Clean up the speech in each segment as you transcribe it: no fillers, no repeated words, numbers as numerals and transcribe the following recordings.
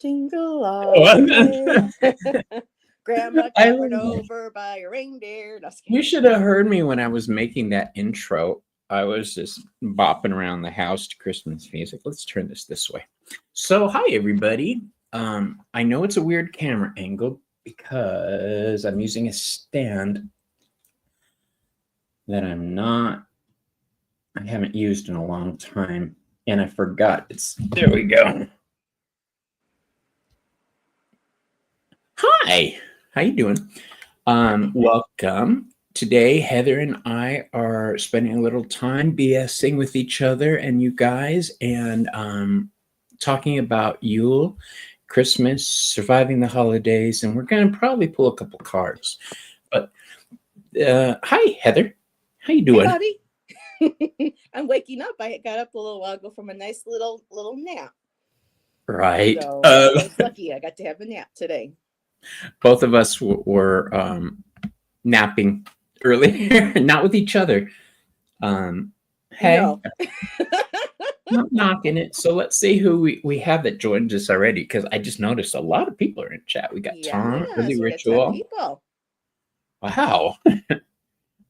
Jingle all the way. Grandma I got run love it. over by a reindeer. No, just You kidding. should have heard me when I was making that intro. I was just bopping around the house to Christmas music. Let's turn this way. So, hi everybody. I know it's a weird camera angle because I'm using a stand that I haven't used in a long time, and I forgot. There we go. Hi, how you doing? Welcome. Today, Heather and I are spending a little time BSing with each other and you guys, and talking about Yule, Christmas, surviving the holidays, and we're going to probably pull a couple cards. But hi, Heather. How you Hey, doing? buddy. I'm waking up. I got up a little while ago from a nice little nap. Right. So I was lucky. I got to have a nap today. Both of us were napping earlier, not with each other. Hey, No. not knocking it. So let's see who we have that joined us already, because I just noticed a lot of people are in chat. We got Tom, Early Yes, we got 10 Ritual. people. Wow.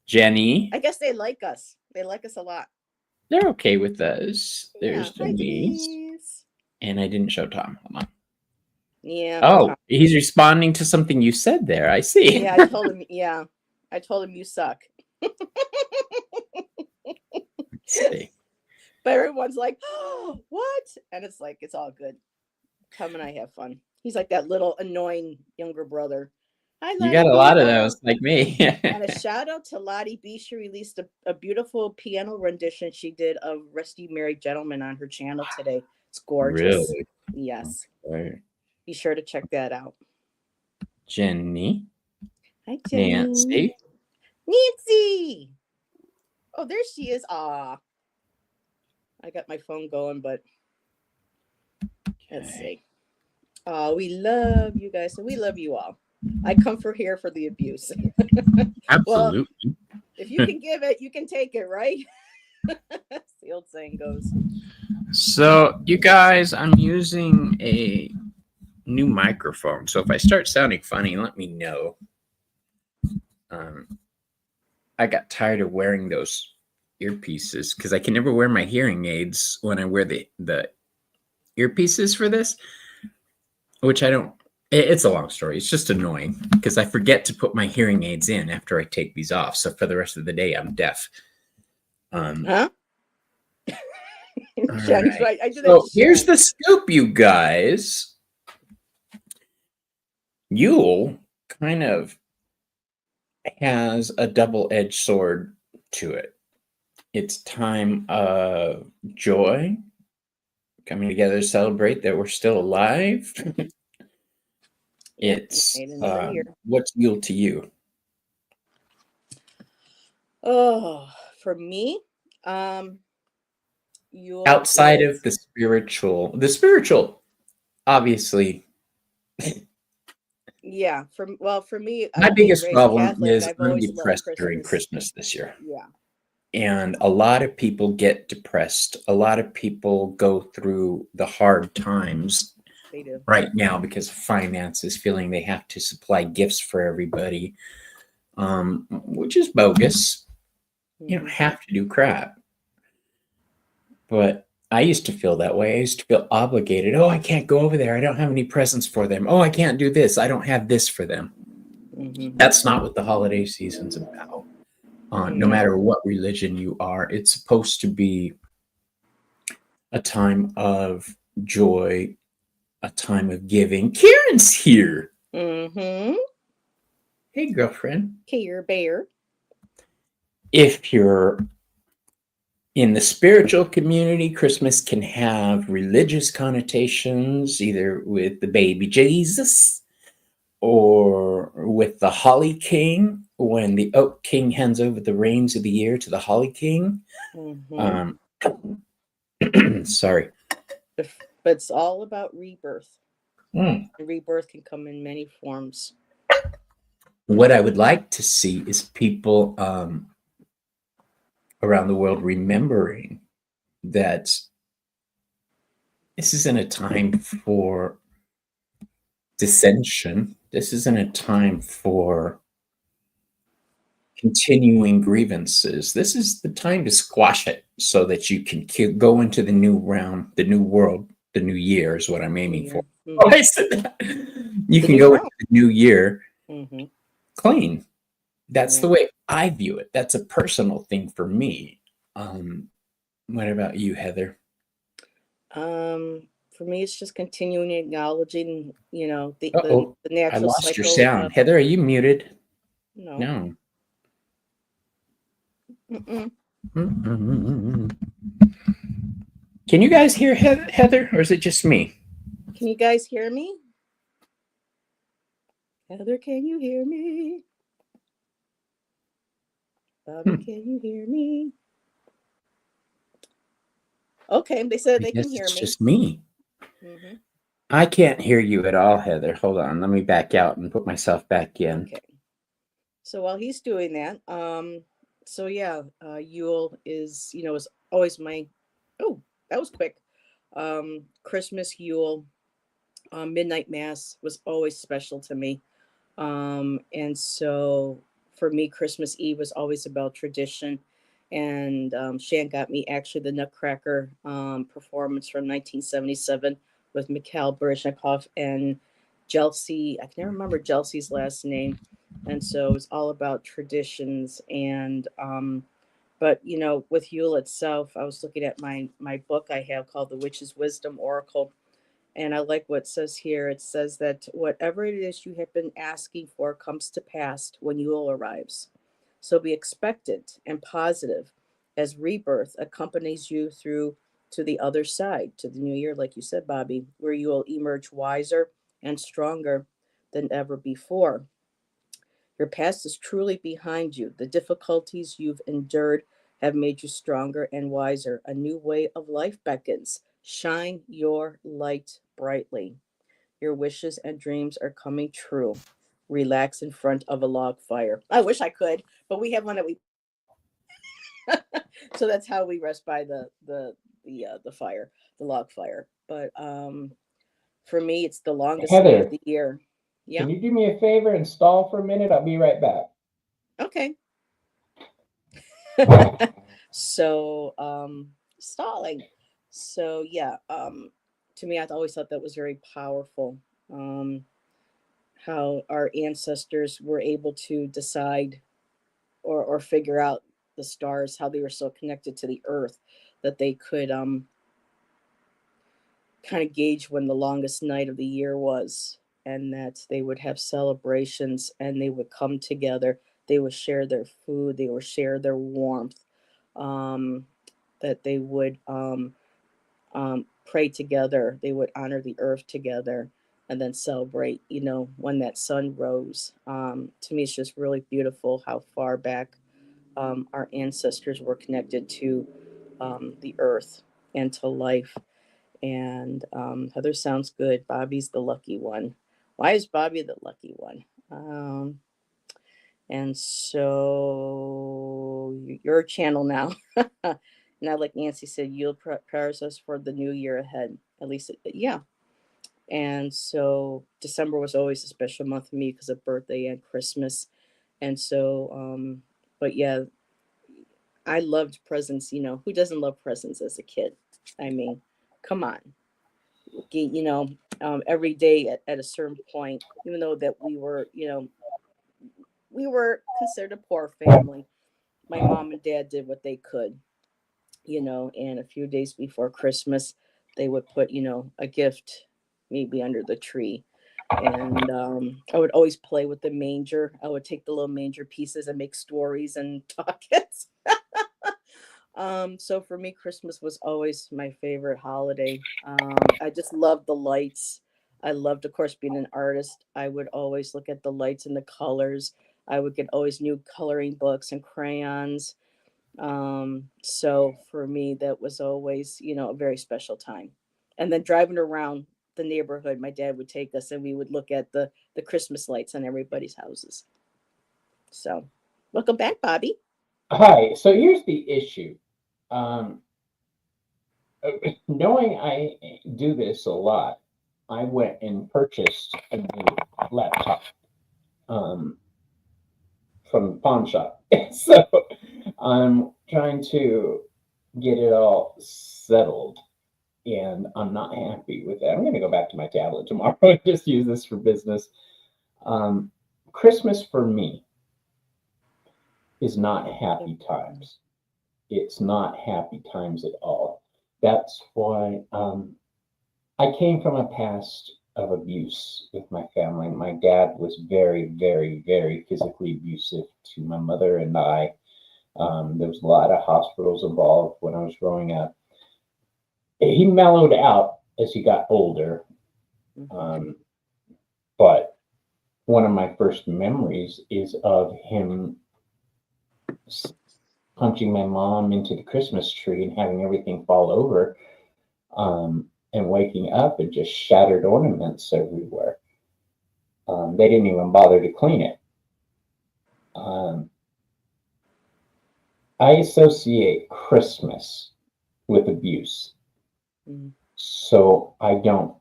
Jenny. I guess they like us. They like us a lot. They're okay with us. There's Yeah. Hi, Denise. Denise. And I didn't show Tom. Hold on. Yeah. Oh, Tom. he's responding to something you said there. I see. Yeah, I told him. Yeah. I told him you suck. Let's see. But everyone's like, oh, what? And it's like, it's all good. Come and I have fun. He's like that little annoying younger brother. Hi, You got a lot of those, like me. And a shout out to Lottie B. She released a beautiful piano rendition she did of Rusty Married Gentleman on her channel today. It's gorgeous. Really? Yes. Okay. Be sure to check that out. Jenny. Hi, Jenny. Nancy. Nancy. Oh, there she is. Ah. I got my phone going, but let's see. We love you guys. So we love you all. I come for here for the abuse. Absolutely. Well, if you can give it, you can take it, right? That's the old saying goes. So, you guys, I'm using a new microphone. So if I start sounding funny, let me know. I got tired of wearing those earpieces because I can never wear my hearing aids when I wear the earpieces for this, which I don't. It's a long story. It's just annoying because I forget to put my hearing aids in after I take these off. So for the rest of the day, I'm deaf. Huh? Right. So here's the scoop, you guys. Yule kind of has a double-edged sword to it. It's time of joy, coming together to celebrate that we're still alive. It's what's Yule to you? Oh, for me, Yule outside of the spiritual, obviously. Yeah, for me, my biggest problem is I'm depressed during Christmas this year. Yeah. And a lot of people get depressed. A lot of people go through the hard times right now because of finances, feeling they have to supply gifts for everybody, which is bogus. You don't have to do crap. But I used to feel that way. I used to feel obligated. Oh, I can't go over there. I don't have any presents for them. Oh, I can't do this. I don't have this for them. That's not what the holiday season's about. No matter what religion you are, it's supposed to be a time of joy, a time of giving. Karen's here. Hey, girlfriend. Care Bear. If you're in the spiritual community, Christmas can have religious connotations, either with the baby Jesus or with the Holly King, when the Oak King hands over the reins of the year to the Holly King. Sorry. But it's all about rebirth. Rebirth can come in many forms. What I would like to see is people around the world remembering that this isn't a time for dissension. This isn't a time for continuing grievances. This is the time to squash it so that you can go into the new realm, the new world, the new year is what I'm aiming for. Oh, I said that. You The can new go realm. into the new year Mm-hmm. clean. That's Yeah. the way I view it. That's a personal thing for me. What about you, Heather? For me, it's just continuing acknowledging, you know, Uh-oh, the I natural lost your cycle sound. of Heather, are you muted? no. No. Mm-mm. Mm-mm. Can you guys hear Heather, or is it just me? Can you guys hear me? Heather, can you hear me? Bobby, Hmm. can you hear me? Okay, they said I they can guess hear it's me. just me. Mm-hmm. I can't hear you at all, Heather. Hold on. Let me back out and put myself back in. Okay. So while he's doing that, so yeah, Yule is, you know, is always my, oh, that was quick. Christmas, Yule, midnight mass was always special to me. And so for me, Christmas Eve was always about tradition. And Shan got me actually the Nutcracker performance from 1977 with Mikhail Baryshnikov and Jelsi. I can never remember Jelsi's last name. And so it was all about traditions. And but you know, with Yule itself, I was looking at my book I have called The Witch's Wisdom Oracle, and I like what it says here. It says that whatever it is you have been asking for comes to pass when Yule arrives. So be expectant and positive as rebirth accompanies you through to the other side, to the new year, like you said, Bobby, where you will emerge wiser and stronger than ever before. Your past is truly behind you. The difficulties you've endured have made you stronger and wiser. A new way of life beckons. Shine your light brightly. Your wishes and dreams are coming true. Relax in front of a log fire. I wish I could, but we have one that we so that's how we rest by the fire, the log fire. But for me it's the longest night of Heather, the year. can Yeah. you do me a favor and stall for a minute? I'll be right back. Okay. So stalling. So yeah, to me I always thought that was very powerful. Um how our ancestors were able to decide or figure out the stars, how they were so connected to the earth that they could kind of gauge when the longest night of the year was, and that they would have celebrations and they would come together, they would share their food, they would share their warmth, um, that they would pray together, they would honor the earth together, and then celebrate, you know, when that sun rose. To me, it's just really beautiful how far back our ancestors were connected to the earth and to life. And Heather sounds good. Bobby's the lucky one. Why is Bobby the lucky one? And so your channel now. Now, like Nancy said, you'll prepare us for the new year ahead. At least, yeah. And so December was always a special month for me because of birthday and Christmas. And so, but yeah, I loved presents. You know, who doesn't love presents as a kid? I mean, come on. You know, every day at a certain point, even though that we were, you know, we were considered a poor family, my mom and dad did what they could, you know, and a few days before Christmas, they would put, you know, a gift maybe under the tree. And I would always play with the manger. I would take the little manger pieces and make stories and talk it. So for me, Christmas was always my favorite holiday. I just loved the lights. I loved, of course, being an artist. I would always look at the lights and the colors. I would get always new coloring books and crayons. So for me, that was always, you know, a very special time. And then driving around the neighborhood, my dad would take us and we would look at the Christmas lights on everybody's houses. So welcome back, Bobby. Hi. So here's the issue. Um, Knowing I do this a lot, I went and purchased a new laptop from the pawn shop. So I'm trying to get it all settled, and I'm not happy with it. I'm going to go back to my tablet tomorrow and just use this for business. Christmas for me is not happy times. It's not happy times at all. That's why I came from a past of abuse with my family. My dad was very, very, very physically abusive to my mother and I. There was a lot of hospitals involved when I was growing up. He mellowed out as he got older, but one of my first memories is of him punching my mom into the Christmas tree and having everything fall over, and waking up and just shattered ornaments everywhere. They didn't even bother to clean it. I associate Christmas with abuse. So I don't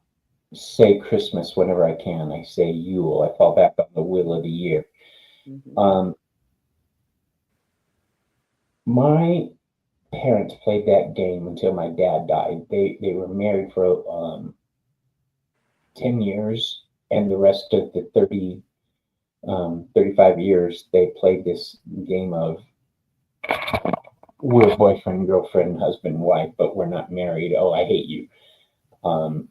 say Christmas whenever I can. I say Yule. I fall back on the wheel of the year. My parents played that game until my dad died. They were married for 10 years, and the rest of the 35 years they played this game of we're boyfriend, girlfriend, husband, wife, but we're not married. Oh, I hate you. Oh,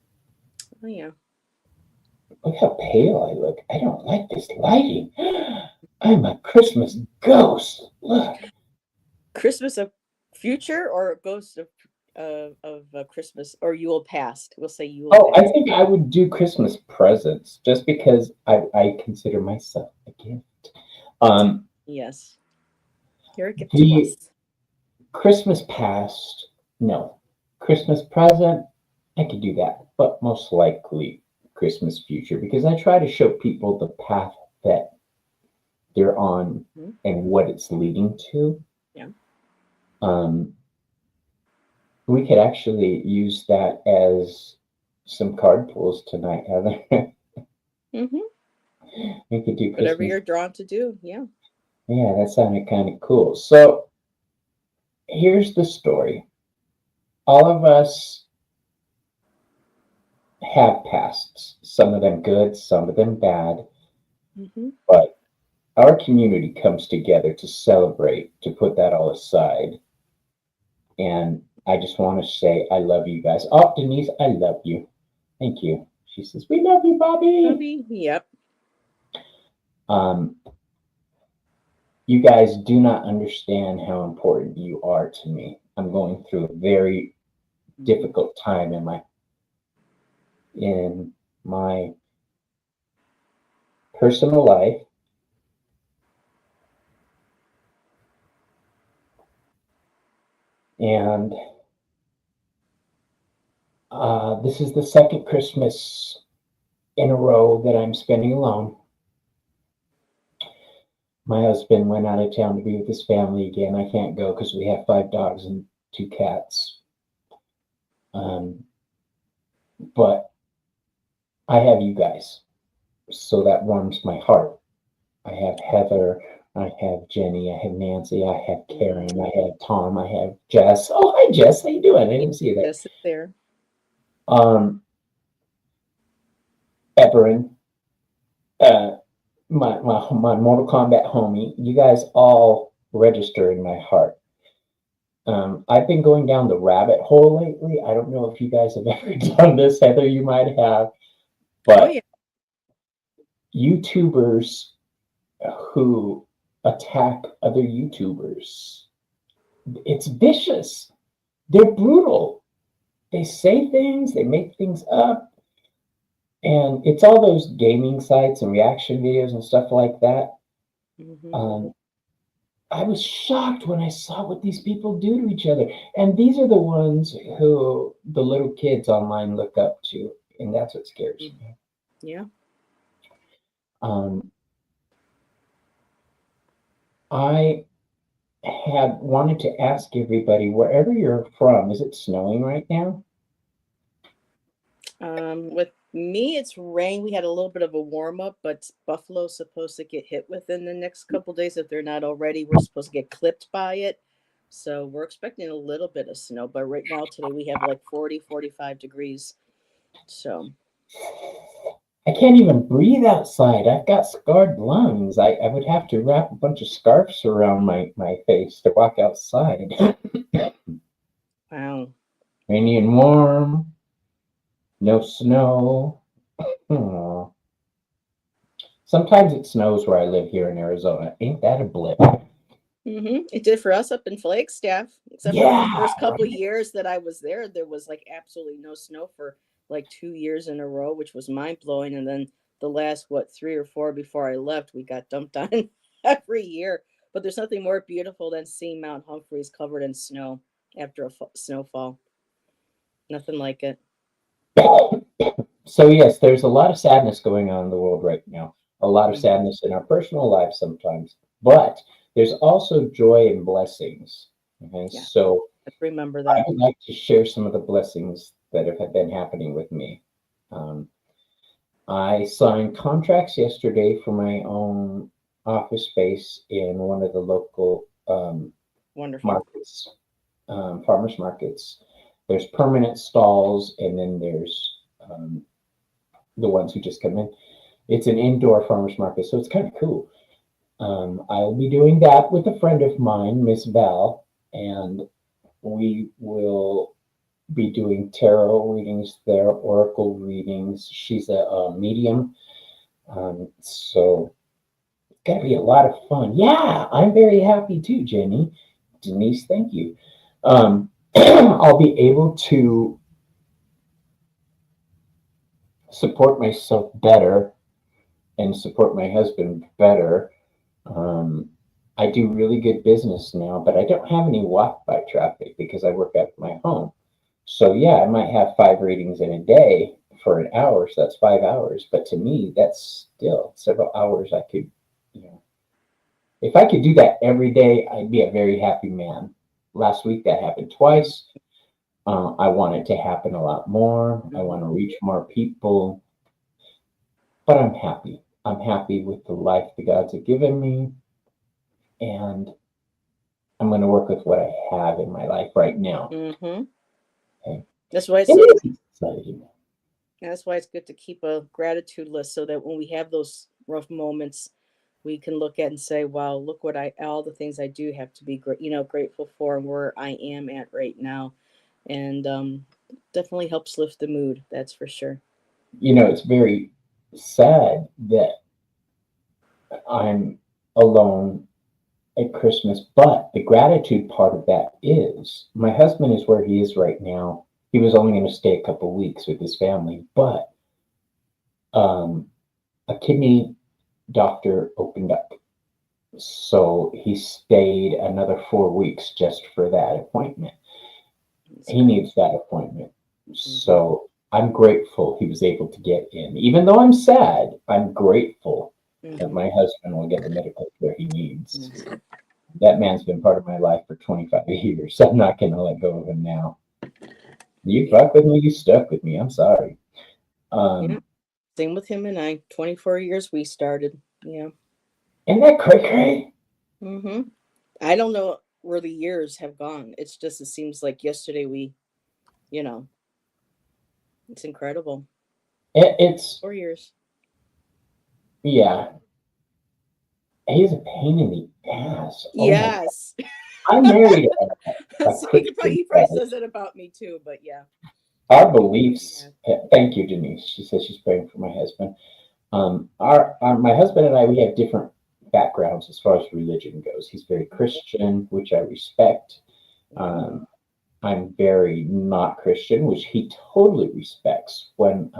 yeah. Look how pale I look. I don't like this lighting. I'm a Christmas ghost. Look. Christmas of future or a ghost of Christmas or Yule past? We'll say Yule. Oh, past. I think I would do Christmas presents just because I consider myself a gift. Yes. You're a gift to The us. Christmas past, no. Christmas present, I could do that, but most likely Christmas future because I try to show people the path that they're on and what it's leading to. Yeah. We could actually use that as some card pulls tonight, Heather. We could do whatever Christmas. you're drawn to do. Yeah. Yeah, that sounded kind of cool. So here's the story. All of us have pasts, some of them good, some of them bad, but our community comes together to celebrate, to put that all aside. And I just want to say I love you guys. Oh, Denise, I love you. Thank you. She says, we love you, Bobby. Bobby, yep. You guys do not understand how important you are to me. I'm going through a very difficult time in my personal life. And this is the second Christmas in a row that I'm spending alone. My husband went out of town to be with his family again. I can't go because we have 5 dogs and 2 cats. But I have you guys, so that warms my heart. I have Heather, I have Jenny, I have Nancy, I have Karen, I have Tom, I have Jess. Oh, hi Jess, how you doing? I didn't see you there. Jess is there. Everin, my Mortal Kombat homie, you guys all register in my heart. I've been going down the rabbit hole lately. I don't know if you guys have ever done this, Heather, you might have, but YouTubers who attack other YouTubers, it's vicious. They're brutal. They say things, they make things up, and it's all those gaming sites and reaction videos and stuff like that. I was shocked when I saw what these people do to each other. And these are the ones who the little kids online look up to. And that's what scares me. Yeah. I had wanted to ask everybody, wherever you're from, is it snowing right now? Me, it's rain. We had a little bit of a warm up, but Buffalo's supposed to get hit within the next couple days if they're not already. We're supposed to get clipped by it. So we're expecting a little bit of snow, but right now today we have like 40, 45 degrees. So, I can't even breathe outside. I've got scarred lungs. I would have to wrap a bunch of scarves around my face to walk outside. wow. Rainy and warm, no snow. Aw. Sometimes it snows where I live here in Arizona. Ain't that a blip? It did for us up in Flagstaff, except for the Yeah, first couple right. years that I was there. There was like absolutely no snow for like 2 years in a row, which was mind blowing. And then the last, what, 3 or 4 before I left, we got dumped on every year. But there's nothing more beautiful than seeing Mount Humphreys covered in snow after a snowfall. Nothing like it. So yes, there's a lot of sadness going on in the world right now. A lot of Mhm. sadness in our personal lives sometimes, but there's also joy and blessings. Okay, Yeah, so I remember I that. would like to share some of the blessings that have been happening with me. Um, I signed contracts yesterday for my own office space in one of the local Wonderful. markets, farmers markets. There's permanent stalls, and then there's the ones who just come in. It's an indoor farmers market, so it's kind of cool. I'll be doing that with a friend of mine, Miss Val, and we will be doing tarot readings there, oracle readings. She's a medium, so it's gonna be a lot of fun. Yeah, I'm very happy too, Jenny. Denise, thank you. I'll be able to support myself better and support my husband better. Um, I do really good business now, but I don't have any walk by traffic because I work at my home. So yeah, I might have 5 readings in a day for an hour, so that's 5 hours. But to me, that's still several hours I could, you know, if I could do that every day, I'd be a very happy man. Last week that happened twice. I want it to happen a lot more. I want to Mhm. reach more people, but I'm happy. I'm happy with the life the gods have given me, and I'm going to work with what I have in my life right now. Mhm. Okay. That's why it's It so is exciting. That's why it's good to keep a gratitude list so that when we have those rough moments, we can look at and say, "Wow, look what all the things I do have to be grateful for, and where I am at right now," and definitely helps lift the mood. That's for sure. It's very sad that I'm alone at Christmas, but the gratitude part of that is my husband is where he is right now. He was only going to stay a couple weeks with his family, but um, a kidney doctor opened up. So he stayed another 4 weeks just for that appointment. It's He good. needs that appointment. Hmm. So I'm grateful he was able to get in. Even though I'm sad, I'm grateful that Hmm. my husband will get the medical care he needs. Hmm. That man's been part of my life for 25 years. So I'm not going to let go of him now. You Yeah. fuck with me, you stuck with me. I'm sorry. Yeah. Um, Same with him and I. 24 years we started. Yeah. isn't that cray cray? Hmm. I don't know where the years have gone. It seems like yesterday you know, it's incredible. It's, 4 years. yeah, he's a pain in the ass. Oh my God. Yes. I married a So Christian he probably guy. says that about me too, but yeah. Our Pain in the beliefs, ass. thank you, Denise. She says she's praying for my husband. My husband and I, we have different backgrounds as far as religion goes. He's very Christian, which I respect. Hmm. Um, I'm very not Christian, which he totally respects. When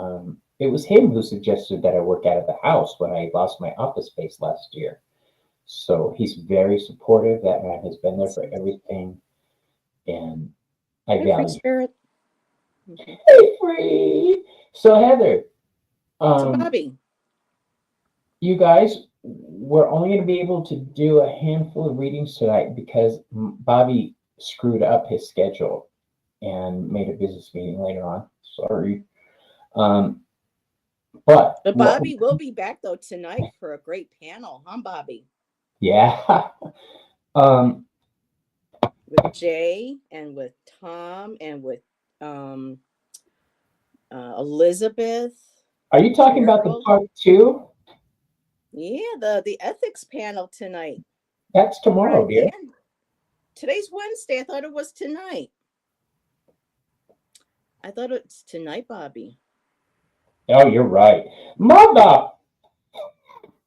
it was him who suggested that I work out of the house when I lost my office space last year. So he's very supportive. That man has been there for everything, and I Hi, free value. spirit. Hmm. Hey, free. So Heather, So um, Bobby. you guys, we're only going to be able to do a handful of readings tonight because Bobby screwed up his schedule and made a business meeting later on. Sorry. Um, But But Bobby will be back though tonight for a great panel, huh, Bobby? yeah. um, With Jay and with Tom and with um, Elizabeth, are you talking about the Gerald. part two? Yeah, the ethics panel tonight. That's tomorrow, Fred dear. and today's Wednesday. I thought it was tonight. I thought it's tonight, Bobby. Oh, you're right. Mother!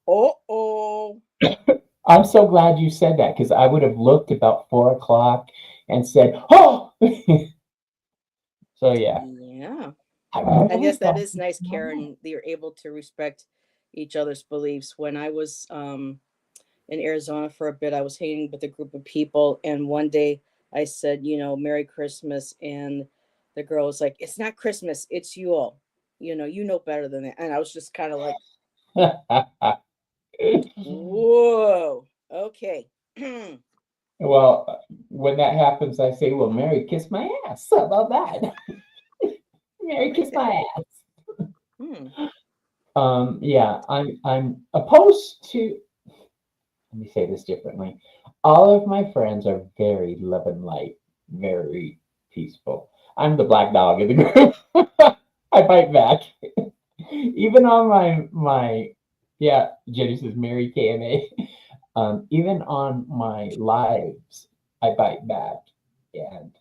Oh. I'm so glad you said that because I would have looked about 4 o'clock and said, "Oh!" So yeah. Yeah. I And really yes, that thought is nice, Karen. You're able to respect each other's beliefs. When I was in Arizona for a bit, I was hanging with a group of people, and one day I said, Merry Christmas, and the girl was like, "It's not Christmas, it's Yule. You know better than that." And I was just kind of like, "Whoa, okay." Well, when that happens, I say, "Well, Mary, kiss my ass." How about that? Mary, kiss my ass. Hmm. Yeah, I'm opposed to. Let me say this differently. All of my friends are very love and light, very peaceful. I'm the black dog of the group. I bite back. Even on my yeah, Jenny says Mary KMA. Even on my lives, I bite back. And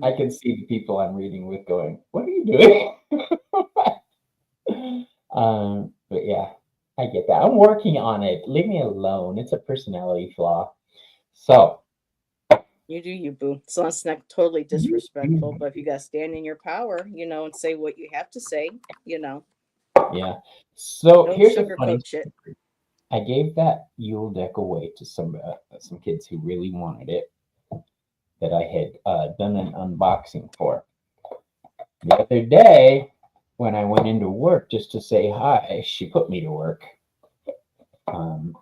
I can see the people I'm reading with going, "What are you doing?" But yeah, I get that. I'm working on it. Leave me alone. It's a personality flaw. So, You do you, boo. So it's not totally disrespectful, but if you got to stand in your power, and say what you have to say, you know, yeah. So don't here's a funny. sugarcoat shit. I gave that Yule deck away to some kids who really wanted it that I had done an unboxing for. The other day, when I went into work just to say hi, she put me to work. Um,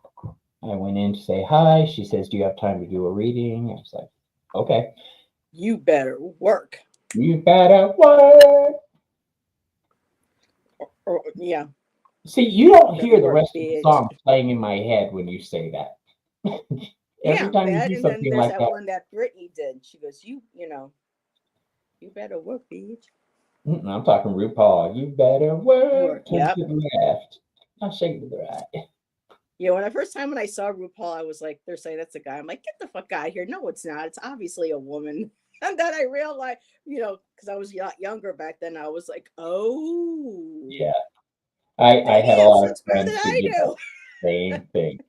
I went in to say hi. She says, "Do you have time to do a reading?" I was like, "Okay." You better work. You better work. Yeah, See, you don't better hear the work, rest of the bitch. song playing in my head when you say that. Every Yeah, time you that, do and then something there's like that that, one that Brittany did. She goes, you better work, bitch. I'm talking RuPaul. You better work. Work. Turn Yep. to the left. Now shake to the right. Yeah, when the first time when I saw RuPaul, I was like, they're saying that's a guy. I'm like, get the fuck out of here. No, it's not. It's obviously a woman. And then I realized, because I was a lot younger back then, I was like, oh, Yeah, I they had a have lot of such girl that friends who I did that do. same thing.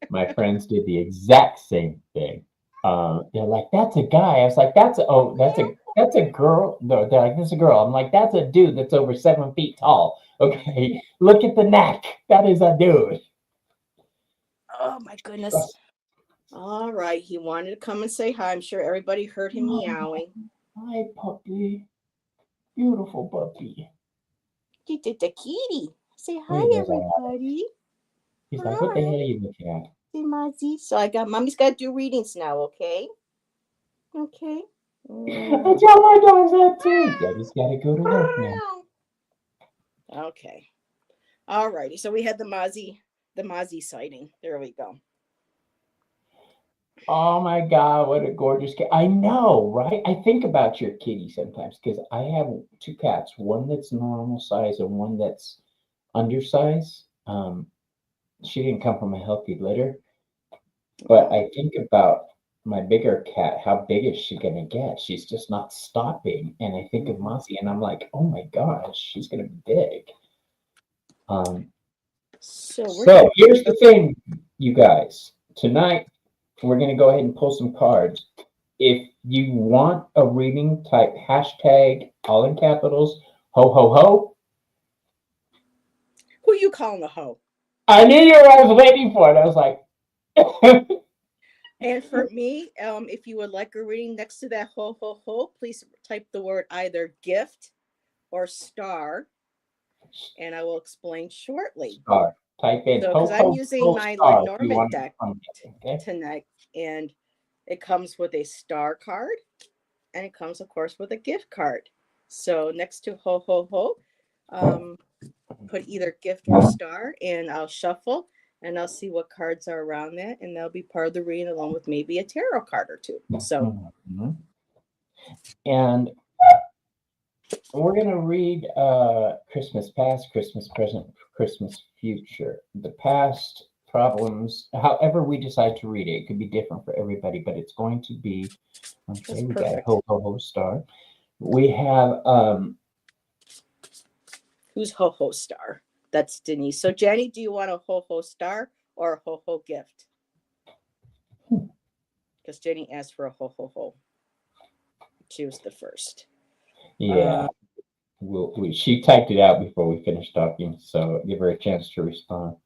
My friends did the exact same thing. They're like, "That's a guy." I was like, that's a girl." No, they're like, "That's a girl." I'm like, "That's a dude that's over 7 feet tall." Okay, look at the neck. That is a dude. Oh my goodness. All right. He wanted to come and say hi. I'm sure everybody heard him meowing. Hi, puppy. Beautiful puppy. He did the kitty. Say He hi, does a lot. everybody. He's like, "What the hell Hi. are you looking at?" Say Mozzie. So mommy's got to do readings now, okay? Okay. I tell my dogs that too. Daddy's got to go to work now. Okay. All righty. So we had the Mozzie sighting. There we go. Oh my God, what a gorgeous cat. I know, right? I think about your kitty sometimes because I have two cats, one that's normal size and one that's undersized. She didn't come from a healthy litter, but I think about my bigger cat. How big is she gonna get? She's just not stopping. And I think of Mossy and I'm like, oh my gosh, she's gonna be big. Um, So we're so gonna. here's the thing, you guys. Tonight, we're gonna go ahead and pull some cards. If you want a reading, type hashtag all in capitals, ho ho ho. Who you calling a hoe? I knew you were, I was waiting for it. I was like, And for me, if you would like a reading next to that ho ho ho, please type the word either gift or star, and I will explain shortly. star. Type in So, because ho I'm ho using ho my star if you Lenormand want deck to. Okay. tonight, and it comes with a star card, and it comes, of course, with a gift card. So next to ho ho ho, um, put either gift or star, and I'll shuffle and I'll see what cards are around that, and they'll be part of the reading along with maybe a tarot card or two. So, and we're going to read Christmas past, Christmas present, Christmas future. The past problems, however we decide to read it, it could be different for everybody, but it's going to be, okay, we got a ho ho ho star. We have who's ho ho star? That's Denise. So, Jenny, do you want a ho ho star or a ho ho gift? Because Jenny asked for a ho ho ho. She was the first. Yeah. She typed it out before we finished talking, so give her a chance to respond.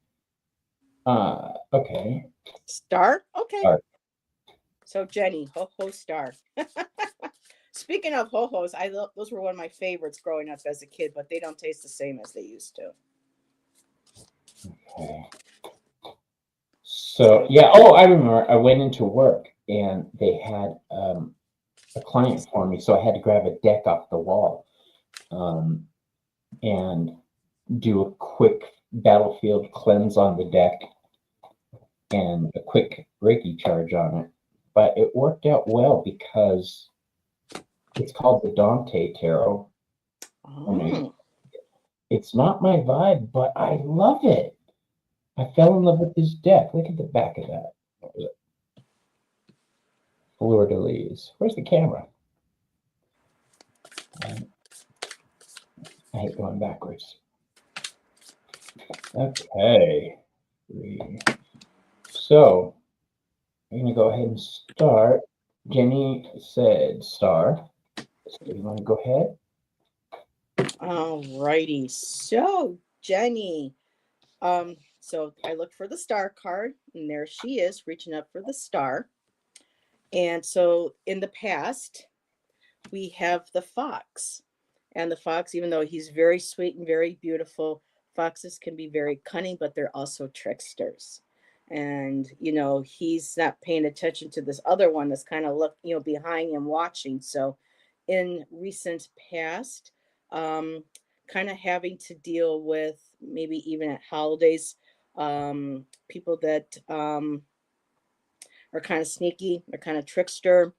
Okay. Star? Okay. Star. So, Jenny, ho ho star. Speaking of ho hos, those were one of my favorites growing up as a kid, but they don't taste the same as they used to. Okay. So yeah, I remember I went into work and they had a client for me, so I had to grab a deck off the wall and do a quick battlefield cleanse on the deck and a quick Reiki charge on it. But it worked out well because it's called the Dante Tarot. Oh. It's not my vibe, but I love it. I fell in love with this deck. Look at the back of that. What was it? Fleur de Lis. Where's the camera? I hate going backwards. Okay. So I'm going to go ahead and start. Jenny said star. So you want to go ahead? All righty. So, Jenny, so I looked for the star card, and there she is reaching up for the star. And so in the past, we have the fox. And the fox, even though he's very sweet and very beautiful, foxes can be very cunning, but they're also tricksters. And he's not paying attention to this other one that's kind of behind him watching. So in recent past, kind of having to deal with maybe even at holidays, people that are kind of sneaky, they're kind of trickster.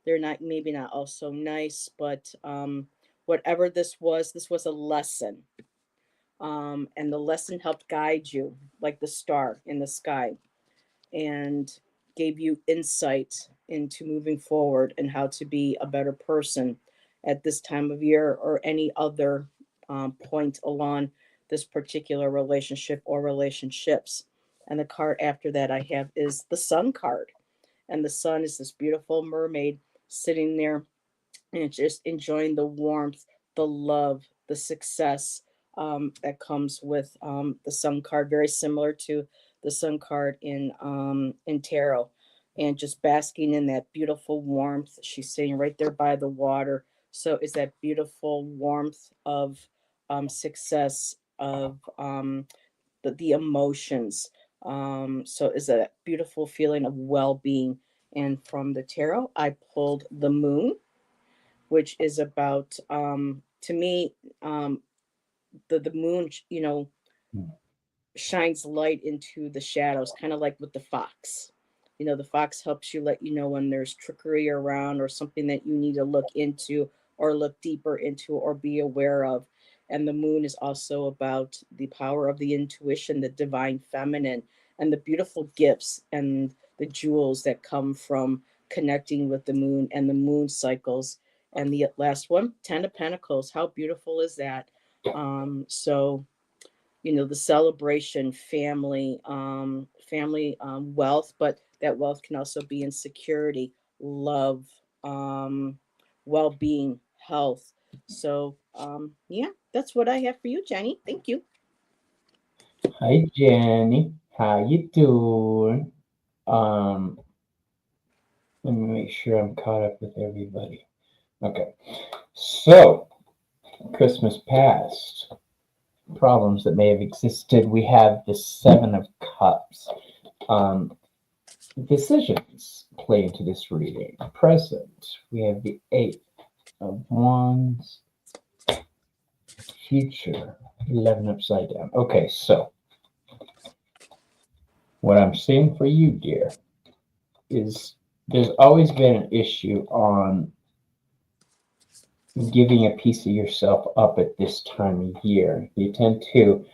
They're not maybe not also nice, but whatever this was a lesson. And the lesson helped guide you, like the star in the sky, and gave you insight into moving forward and how to be a better person at this time of year or any other point along this particular relationship or relationships. And the card after that I have is the sun card. And the sun is this beautiful mermaid sitting there and just enjoying the warmth, the love, the success that comes with the sun card, very similar to the sun card in tarot, and just basking in that beautiful warmth. She's sitting right there by the water, so it's that beautiful warmth of success, of the emotions. So it's a beautiful feeling of well-being. And from the tarot, I pulled the moon, which is about to me, the moon, shines light into the shadows, kind of like with the fox. The fox helps you let you know when there's trickery around or something that you need to look into or look deeper into or be aware of. And the moon is also about the power of the intuition, the divine feminine, and the beautiful gifts and the jewels that come from connecting with the moon and the moon cycles. And the last one, 10 of Pentacles. How beautiful is that? So the celebration, family wealth, but that wealth can also be in security, love, well-being, health. So yeah, that's what I have for you, Jenny. Thank you. Hi Jenny, how you doing? Let me make sure I'm caught up with everybody. Okay, so Christmas past, problems that may have existed. We have the Seven of Cups. Decisions play into this reading. Present, we have the Eight of Wands. future. 11 upside down. Okay, so what I'm seeing for you, dear, is there's always been an issue on giving a piece of yourself up at this time of year. You tend to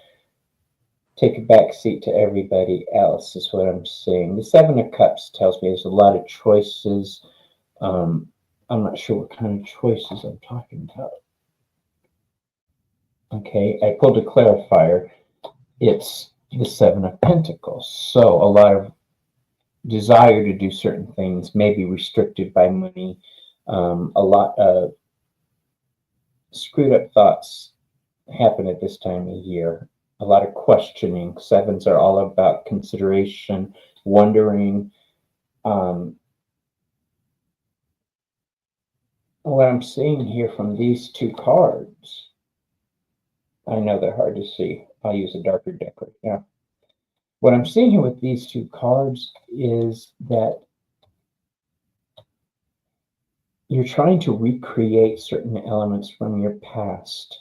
take a back seat to everybody else, is what I'm saying. The Seven of Cups tells me there's a lot of choices. I'm not sure what kind of choices I'm talking about. Okay, I pulled a clarifier. It's the Seven of Pentacles. So a lot of desire to do certain things may be restricted by money. A lot of screwed up thoughts happen at this time of year. A lot of questioning. Sevens are all about consideration, wondering. What I'm seeing here from these two cards, I know they're hard to see. I'll use a darker deck right now. What I'm seeing here with these two cards is that you're trying to recreate certain elements from your past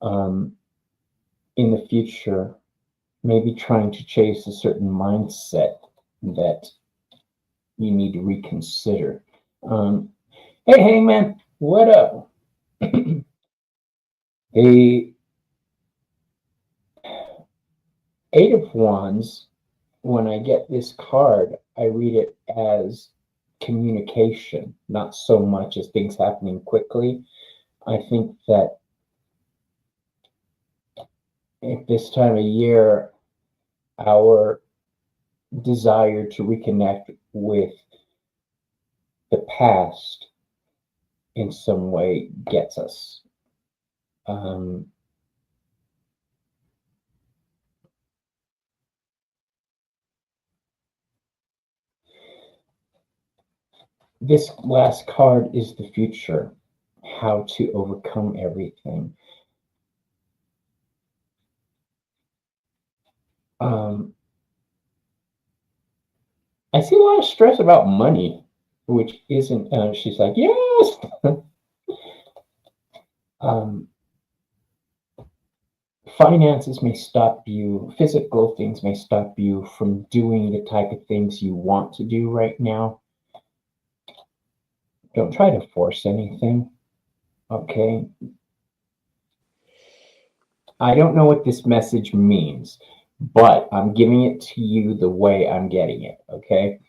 in the future, maybe trying to chase a certain mindset that you need to reconsider. Hey, Hangman, what up? The Eight of Wands, when I get this card, I read it as communication, not so much as things happening quickly. I think that at this time of year, our desire to reconnect with the past in some way gets us. This last card is the future, how to overcome everything. I see a lot of stress about money, which isn't, she's like, yes. Finances may stop you, physical things may stop you from doing the type of things you want to do right now. Don't try to force anything, okay? I don't know what this message means, but I'm giving it to you the way I'm getting it, okay?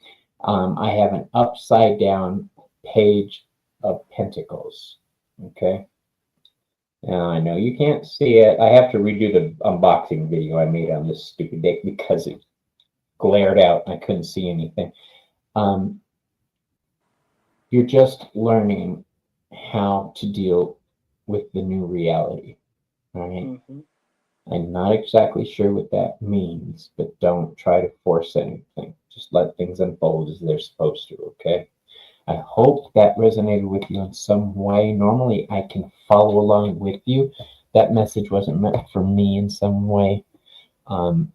I have an upside down page of pentacles, okay? Now, I know you can't see it. I have to redo the unboxing video I made on this stupid deck because it glared out and I couldn't see anything. You're just learning how to deal with the new reality, all right? Mm-hmm. I'm not exactly sure what that means, but don't try to force anything. Just let things unfold as they're supposed to, okay? I hope that resonated with you in some way. Normally, I can follow along with you. That message wasn't meant for me in some way. The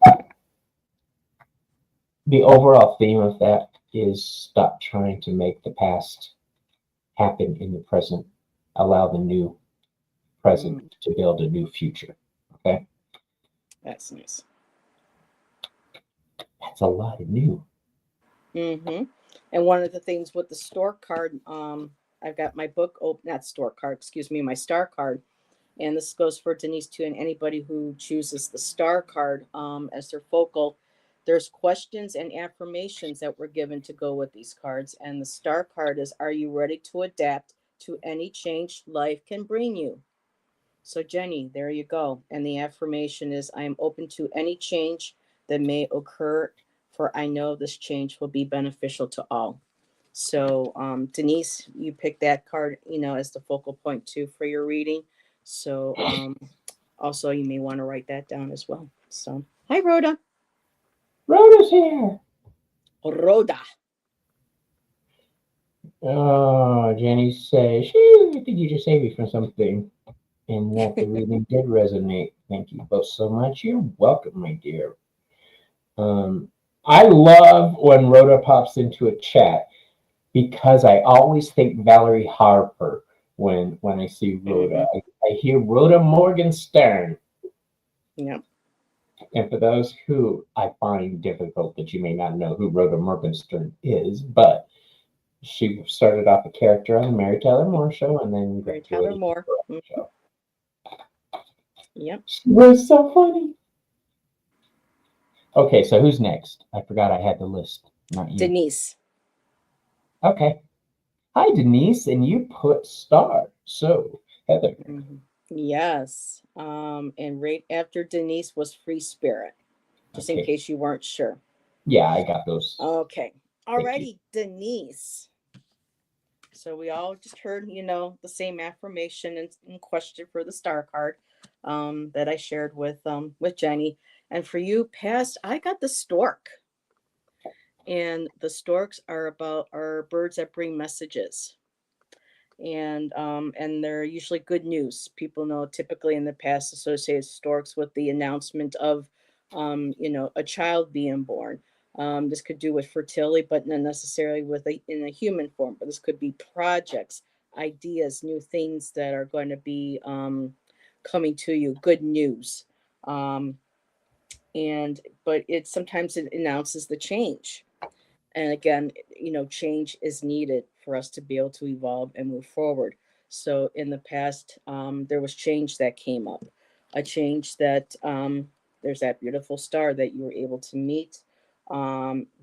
overall theme of that is stop trying to make the past happen in the present. Allow the new present to build a new future, okay? That's nice. That's a lot of new. Mm-hmm. And one of the things with the store card, I've got my book open, not store card, excuse me, my star card. And this goes for Denise too, and anybody who chooses the star card as their focal. There's questions and affirmations that were given to go with these cards. And the star card is, are you ready to adapt to any change life can bring you? So Jenny, there you go. And the affirmation is, I am open to any change that may occur, for I know this change will be beneficial to all. So Denise, you picked that card, as the focal point too for your reading. So also you may want to write that down as well. So hi Rhoda. Rhoda's here. Rhoda. Oh, Jenny says, I think you just saved me from something. And that the reading did resonate. Thank you both so much. You're welcome, my dear. I love when Rhoda pops into a chat because I always think Valerie Harper when I see Rhoda. I hear Rhoda Morgenstern. Yep. And for those who I find difficult that you may not know who Rhoda Morgenstern is, but she started off a character on the Mary Tyler Moore Show and then Mary graduated Tyler Moore. to a show. Yep. She was so funny. Okay, so who's next? I forgot I had the list. Not you. Denise. Okay. Hi, Denise, and you put star. So, Heather. Yes. And right after Denise was Free Spirit, just in case you weren't sure. Yeah, I got those. Okay. Alrighty, Denise. So we all just heard, the same affirmation and question for the star card that I shared with Jenny. And for you, past, I got the stork. And the storks are birds that bring messages. And they're usually good news. People know typically in the past associated storks with the announcement of a child being born. This could do with fertility, but not necessarily in a human form. But this could be projects, ideas, new things that are going to be coming to you. Good news, but sometimes it announces the change. And again, change is needed for us to be able to evolve and move forward. So in the past, there was change that came up, a change that there's that beautiful star that you were able to meet.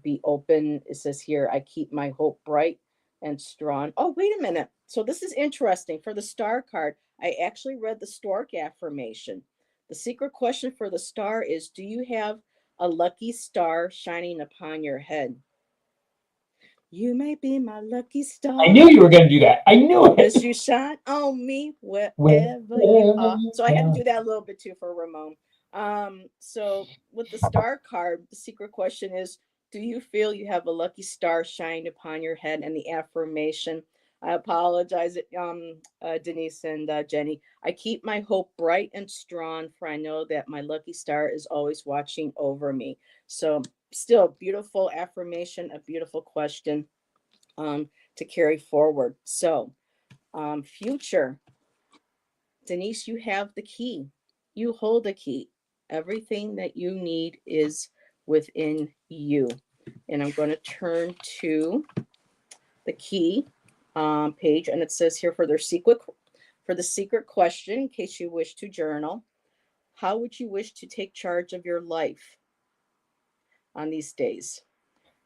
Be open. It says here, I keep my hope bright and strong. Oh, wait a minute. So this is interesting. For the star card, I actually read the stork affirmation. The secret question for the star is, do you have a lucky star shining upon your head? You may be my lucky star. I knew you were going to do that. I knew it. As you shine on me wherever you are. So I had to do that a little bit too for Ramon. So with the star card, the secret question is, do you feel you have a lucky star shining upon your head? And the affirmation, I apologize, Denise and Jenny. I keep my hope bright and strong, for I know that my lucky star is always watching over me. So still beautiful affirmation, a beautiful question to carry forward. So future, Denise, you have the key. You hold the key. Everything that you need is within you. And I'm going to turn to the key page, and it says here for the secret question, in case you wish to journal, how would you wish to take charge of your life on these days?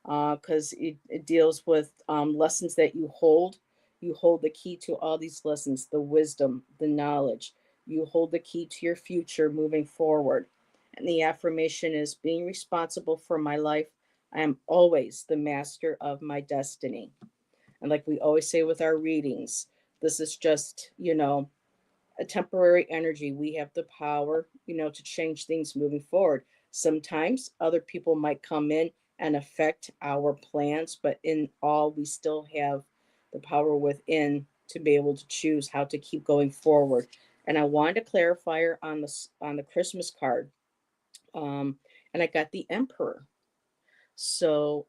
Because it deals with lessons that you hold. You hold the key to all these lessons, the wisdom, the knowledge. You hold the key to your future moving forward. And the affirmation is, being responsible for my life, I am always the master of my destiny. And like we always say with our readings, this is just, a temporary energy. We have the power, to change things moving forward. Sometimes other people might come in and affect our plans, but in all, we still have the power within to be able to choose how to keep going forward. And I wanted to clarify on the Christmas card, and I got the Emperor. So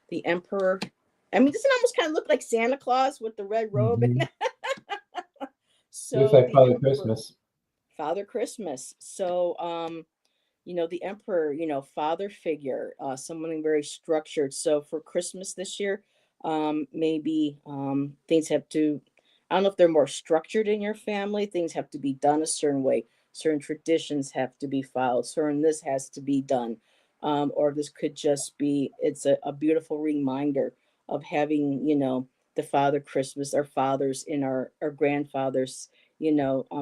the Emperor. I mean, doesn't it almost kind of look like Santa Claus with the red robe? So it's like the Father Emperor, Christmas. Father Christmas. So the Emperor, father figure, someone very structured. So for Christmas this year, maybe things have to, I don't know if they're more structured in your family. Things have to be done a certain way. Certain traditions have to be followed. Certain this has to be done. Or this could just be, it's a beautiful reminder of having, the Father Christmas, our fathers in our grandfathers,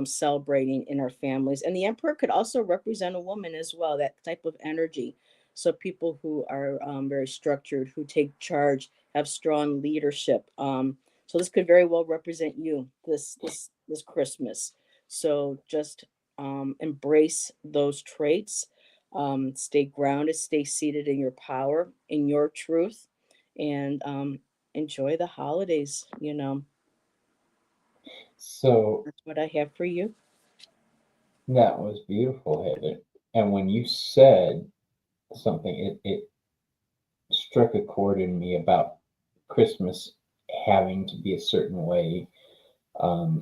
celebrating in our families. And the Emperor could also represent a woman as well, that type of energy. So people who are very structured, who take charge, have strong leadership. So this could very well represent you this Christmas. So just embrace those traits. Stay grounded, stay seated in your power, in your truth, and enjoy the holidays. So That's what I have for you. that was beautiful, Heather. And when you said something, it struck a chord in me about Christmas having to be a certain way. I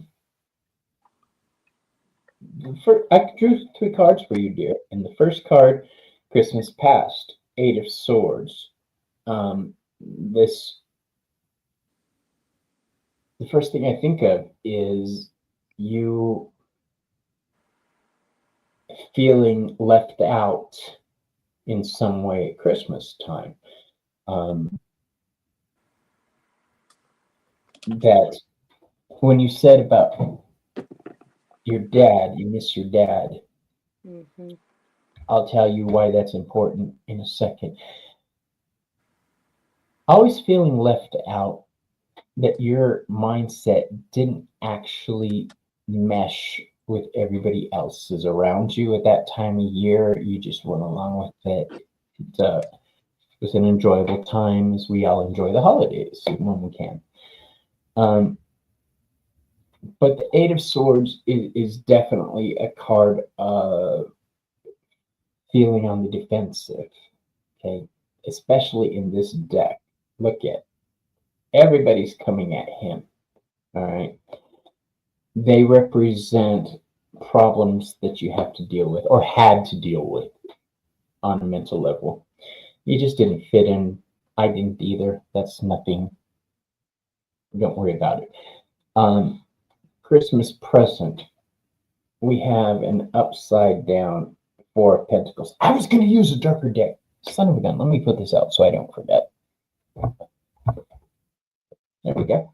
drew 3 cards for you, dear. And the first card, Christmas Past, 8 of Swords. This the first thing I think of is you feeling left out in some way at Christmas time. That when you said about your dad, you miss your dad. Mm-hmm. I'll tell you why that's important in a second. Always feeling left out, that your mindset didn't actually mesh with everybody else's around you at that time of year. You just went along with it. It was an enjoyable time, as we all enjoy the holidays when we can. But the 8 of Swords is definitely a card of feeling on the defensive, okay? Especially in this deck. Look at everybody's coming at him, all right? They represent problems that you have to deal with or had to deal with on a mental level. You just didn't fit in. I didn't either. That's nothing. Don't worry about it. Christmas present. We have an upside down 4 of Pentacles. I was going to use a darker deck. Son of a gun. Let me put this out so I don't forget. There we go.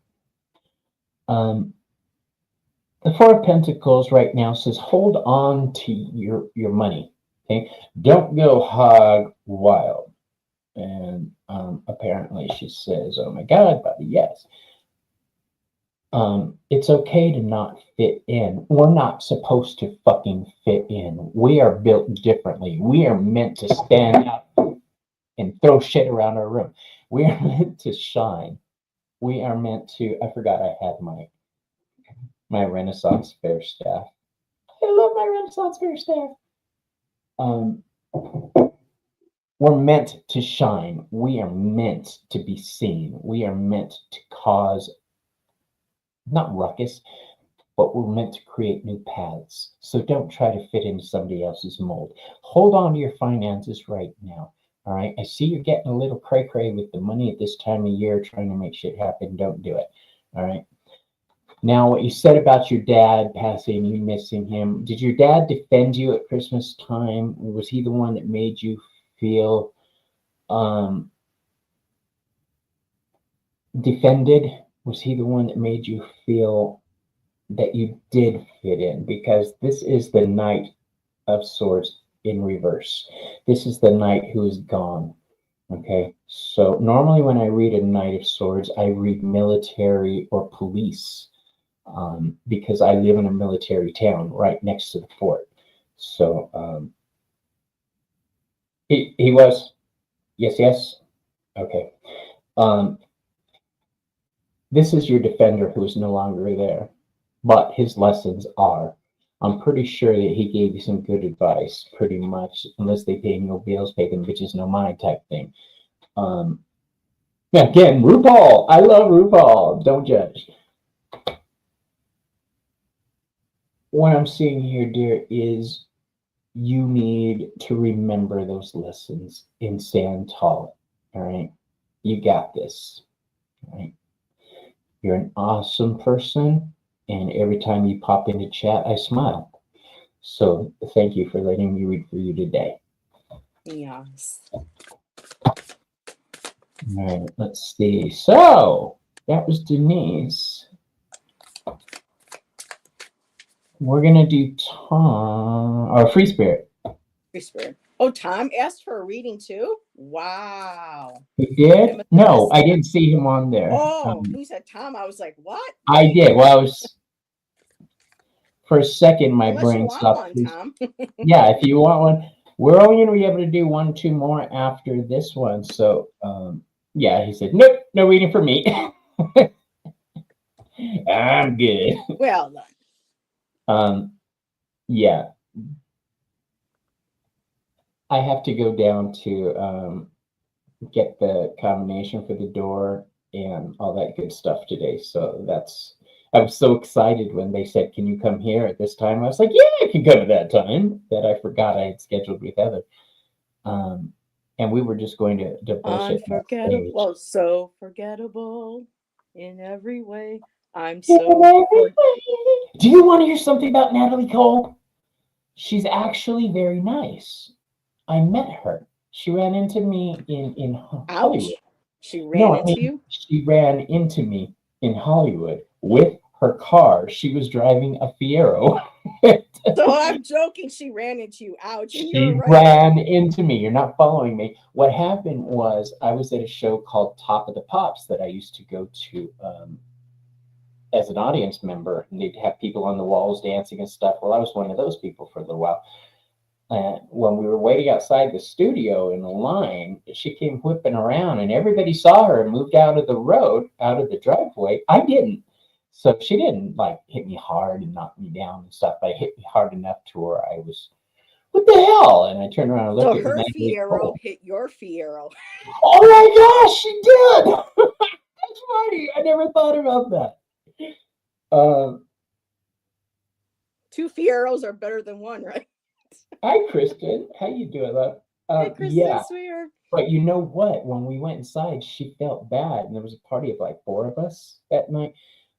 The 4 of Pentacles right now says hold on to your money. Okay, don't go hog wild. And apparently she says, "Oh my God, buddy, yes." It's okay to not fit in. We're not supposed to fucking fit in. We are built differently. We are meant to stand up and throw shit around our room. We are meant to shine. We are meant to. I forgot I had my Renaissance Fair staff. I love my Renaissance Fair staff. We're meant to shine. We are meant to be seen. We are meant to cause, not ruckus, but we're meant to create new paths. So don't try to fit into somebody else's mold. Hold on to your finances right now. All right. I see you're getting a little cray-cray with the money at this time of year, trying to make shit happen. Don't do it. All right. Now, what you said about your dad passing, you missing him, did your dad defend you at Christmas time? Was he the one that made you feel defended? Was he the one that made you feel that you did fit in? Because this is the Knight of Swords in reverse. This is the knight who is gone. Okay, so normally when I read a Knight of Swords, I read military or police. Because I live in a military town right next to the fort. So he was, yes. Okay. This is your defender who is no longer there, but his lessons are. I'm pretty sure that he gave you some good advice, pretty much, unless they pay no bills, pay them bitches no mind type thing. Again, RuPaul. I love RuPaul. Don't judge. What I'm seeing here, dear, is you need to remember those lessons and stand tall. All right. You got this. All right. You're an awesome person. And every time you pop into chat, I smile. So thank you for letting me read for you today. Yes. All right. Let's see. So that was Denise. We're going to do Tom, or Free Spirit. Free Spirit. Oh, Tom asked for a reading too? Wow. He did? No, I didn't see him on there. Oh, he said Tom. I was like, what? I did. Well, I was, for a second, my Unless brain you want stopped. one, Tom. Yeah, if you want one. We're only going to be able to do 1, 2 more after this one. So, yeah, he said, nope, no reading for me. I'm good. Well done. Yeah. I have to go down to get the combination for the door and all that good stuff today. So that's, I was so excited when they said, "Can you come here at this time?" I was like, "Yeah, I can come at that time." That I forgot I had scheduled with Heather. Um, and we were just going to bullshit on stage. Unforgettable, so forgettable in every way. I'm In so every for way. Do you want to hear something about Natalie Cole? She's actually very nice. I met her. She ran into me in Hollywood. ouch. She ran No, I into mean, you. she ran into me in Hollywood with her car. She was driving a Fiero. So I'm joking. She ran into you. Ouch. And you're She right. ran into me. You're not following me. What happened was I was at a show called Top of the Pops that I used to go to as an audience member. And they'd have people on the walls dancing and stuff. Well, I was one of those people for a little while. And when we were waiting outside the studio in the line, she came whipping around, and everybody saw her and moved out of the road, out of the driveway. I didn't. So she didn't like hit me hard and knock me down and stuff. But hit me hard enough to where I was, what the hell? And I turned around and So looked at her Natalie Fiero Cole. hit your Fiero. Oh my gosh, she did! That's funny. I never thought about that. Um, Two Fieros are better than one, right? Hi, Kristen. How you doing, love? Hey, Kristen, Yeah. sweetheart. But you know what? When we went inside, she felt bad, and there was a party of like four of us that night.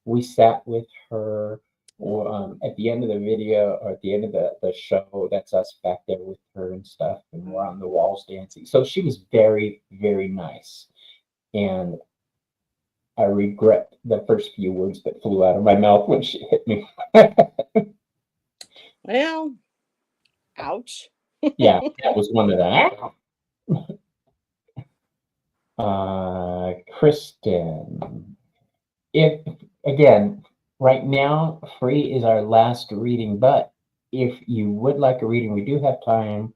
We sat with her, or at the end of the video, or at the end of the show, that's us back there with her and stuff, and we're on the walls dancing. So she was very, very nice, and I regret the first few words that flew out of my mouth when she hit me. Well, ouch. Yeah, that was one of the. Kristen, if again, right now, free is our last reading, but if you would like a reading, we do have time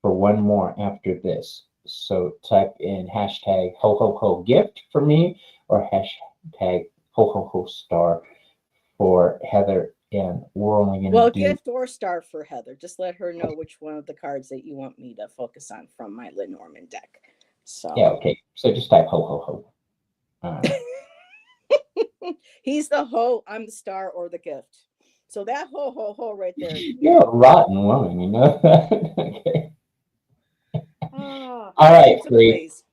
for one more after this. So type in hashtag ho ho ho gift for me or hashtag ho ho ho star for Heather, and we're only going Well, to do. gift or star for Heather. Just let her know which one of the cards that you want me to focus on from my Lenormand deck. Yeah, So okay. So just type ho ho ho. he's the ho, I'm the star or the gift. So that ho ho ho right there. You're a rotten woman, you know that? Okay. Ah, All right, pizza free. please.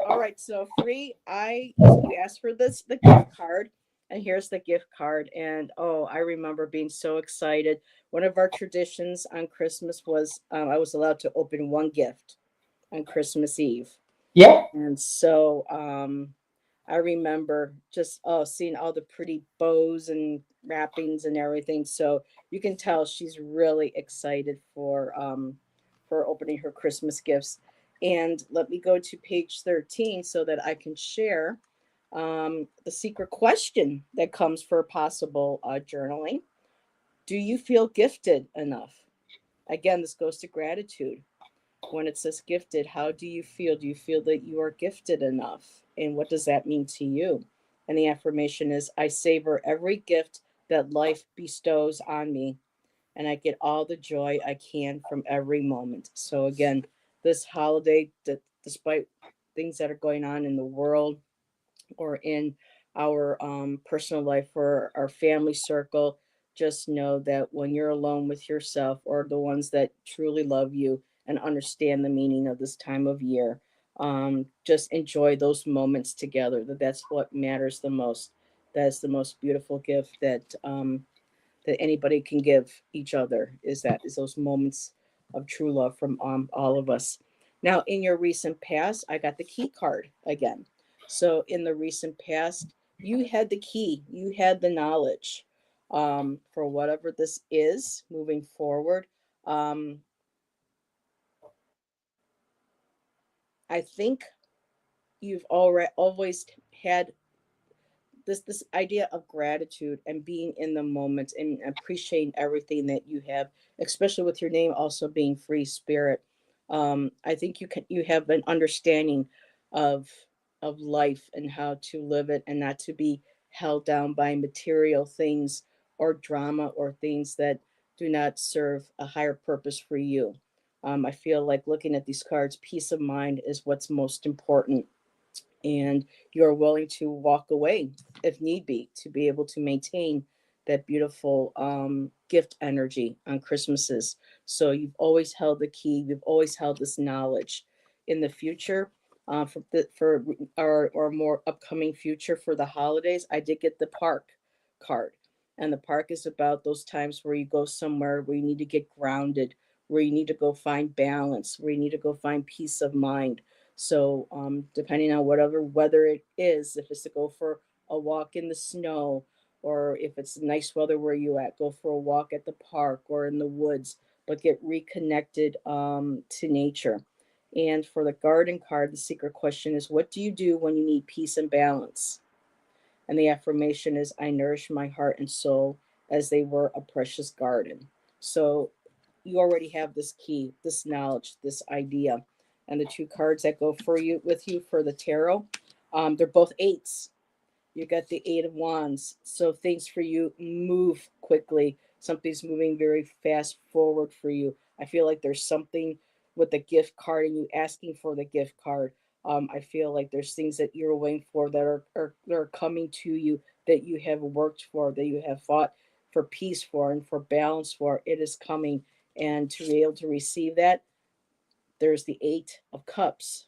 All right, so free. You asked for this the gift card, and here's the gift card. And oh, I remember being so excited. One of our traditions on Christmas was I was allowed to open one gift on Christmas Eve. Yeah. And so I remember just seeing all the pretty bows and wrappings and everything. So you can tell she's really excited for opening her Christmas gifts. And let me go to page 13 so that I can share the secret question that comes for possible journaling. Do you feel gifted enough? Again, this goes to gratitude. When it says gifted, how do you feel? Do you feel that you are gifted enough? And what does that mean to you? And the affirmation is I savor every gift that life bestows on me, and I get all the joy I can from every moment. So, again, this holiday, despite things that are going on in the world, or in our personal life or our family circle, just know that when you're alone with yourself or the ones that truly love you and understand the meaning of this time of year, just enjoy those moments together. That's what matters the most. That's the most beautiful gift that anybody can give each other, is those moments of true love from all of us. Now, in your recent past, I got the key card again. So, in the recent past, you had the key, you had the knowledge for whatever this is moving forward. Um, I think you've already always had this idea of gratitude and being in the moment and appreciating everything that you have, especially with your name also being free spirit. I think you have an understanding of life and how to live it and not to be held down by material things or drama or things that do not serve a higher purpose for you. I feel like looking at these cards, peace of mind is what's most important. and you're willing to walk away if need be able to maintain that beautiful gift energy on Christmases. So you've always held the key, you've always held this knowledge. In the future, for our more upcoming future for the holidays, I did get the park card. And the park is about those times where you go somewhere where you need to get grounded, where you need to go find balance, where you need to go find peace of mind. So, depending on whatever weather it is, if it's to go for a walk in the snow, or if it's nice weather where you at, go for a walk at the park or in the woods, but get reconnected to nature. And for the garden card, the secret question is, what do you do when you need peace and balance? And the affirmation is, I nourish my heart and soul as they were a precious garden. So you already have this key, this knowledge, this idea. And the two cards that go for you with you for the tarot, they're both eights. You got the Eight of Wands. So things for you move quickly. Something's moving very fast forward for you. I feel like there's something with the gift card and you asking for the gift card. I feel like there's things that you're waiting for that are coming to you, that you have worked for, that you have fought for peace for and for balance for. It is coming. And to be able to receive that, there's the Eight of Cups.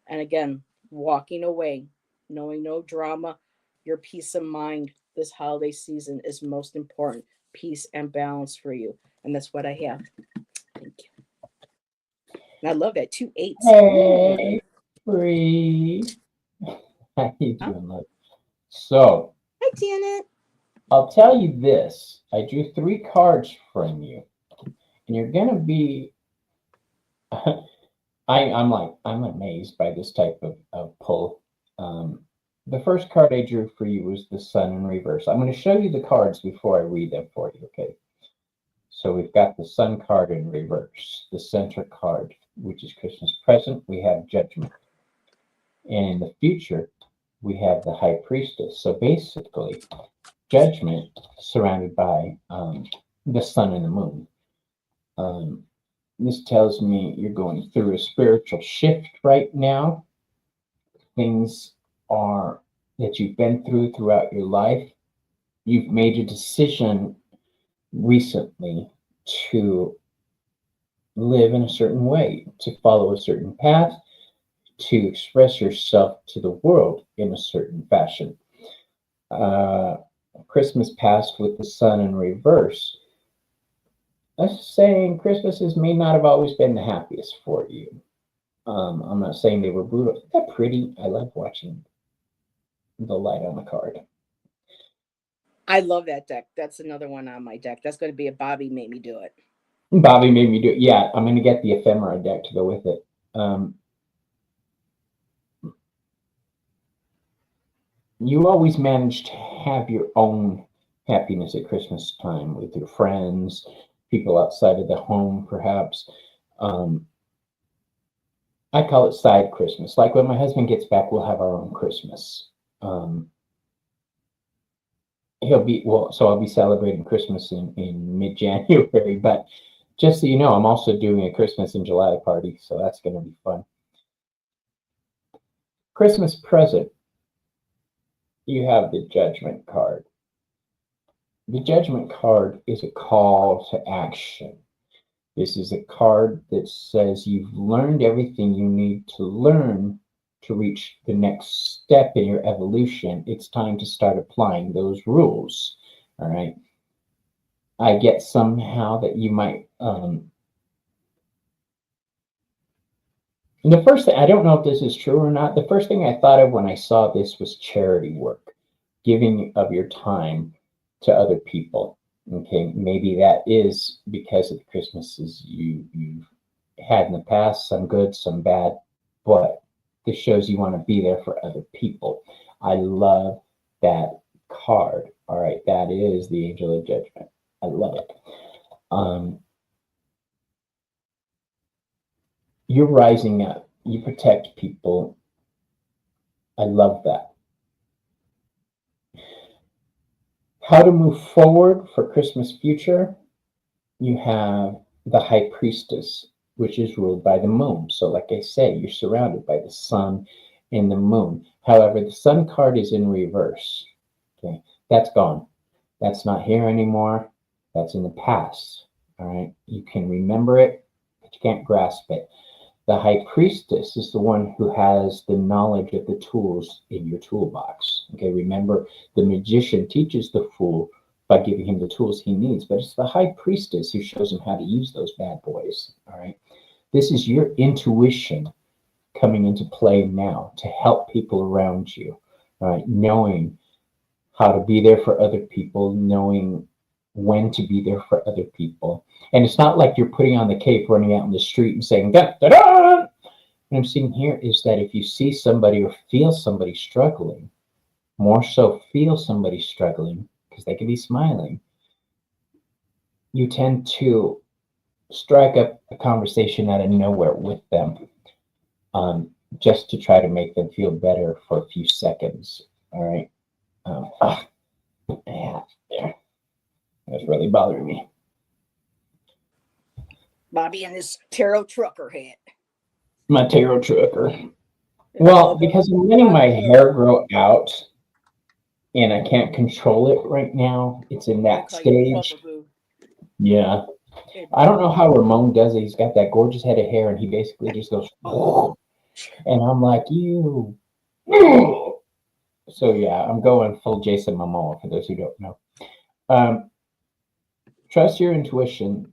And again, walking away, knowing no drama, your peace of mind this holiday season is most important. Peace and balance for you. And that's what I have. Thank you. And I love that. Two eights. Hey, Bree. How you doing, love? So, Hi, Janet. I'll tell you this. I drew 3 cards from you, and you're gonna be. I'm amazed by this type of pull. The first card I drew for you was the Sun in reverse. I'm going to show you the cards before I read them for you, okay? So we've got the Sun card in reverse, the center card, which is Christmas present. We have Judgment. And in the future, we have the High Priestess. So basically, Judgment surrounded by the Sun and the Moon. This tells me you're going through a spiritual shift right now. Things are that you've been through throughout your life. You've made a decision recently to live in a certain way, to follow a certain path, to express yourself to the world in a certain fashion. Christmas passed with the Sun in reverse. That's saying Christmases may not have always been the happiest for you. I'm not saying they were brutal. Isn't that pretty? I love watching the light on the card. I love that deck. That's another one on my deck. That's going to be a Bobby made me do it. Bobby made me do it. Yeah, I'm going to get the ephemera deck to go with it. You always manage to have your own happiness at Christmas time with your friends, people outside of the home, perhaps. I call it side Christmas. Like when my husband gets back, we'll have our own Christmas. I'll be celebrating Christmas in mid-January, but just so you know, I'm also doing a Christmas in July party, so that's going to be fun. Christmas present, you have the Judgment card. The Judgment card is a call to action. This is a card that says you've learned everything you need to learn to reach the next step in your evolution. It's time to start applying those rules. All right. I get somehow that you might. The first thing, I don't know if this is true or not. The first thing I thought of when I saw this was charity work, giving of your time to other people. Okay, maybe that is because of the Christmases you've had in the past, some good, some bad, but this shows you want to be there for other people. I love that card. All right, that is the Angel of Judgment. I love it. You're rising up. You protect people. I love that. How to move forward for Christmas future? You have the High Priestess, which is ruled by the moon. So like I say, you're surrounded by the sun and the moon. However, the sun card is in reverse. Okay, that's gone. That's not here anymore. That's in the past. All right, you can remember it, but you can't grasp it. The high priestess is the one who has the knowledge of the tools in your toolbox. Okay, remember, the magician teaches the fool by giving him the tools he needs, but it's the high priestess who shows him how to use those bad boys. All right, this is your intuition coming into play now to help people around you. All right, knowing how to be there for other people, knowing when to be there for other people. And it's not like you're putting on the cape, running out in the street and saying, da, da, da. What I'm seeing here is that if you see somebody or feel somebody struggling, more so feel somebody struggling, because they could be smiling, you tend to strike up a conversation out of nowhere with them, just to try to make them feel better for a few seconds. All right. Yeah, there. That's really bothering me. Bobby and his tarot trucker hat. My tarot trucker. Well, because I'm letting my hair grow out and I can't control it right now. It's in that stage. Yeah. I don't know how Ramon does it. He's got that gorgeous head of hair and he basically just goes, and I'm like, you. So yeah, I'm going full Jason Momoa for those who don't know. Trust your intuition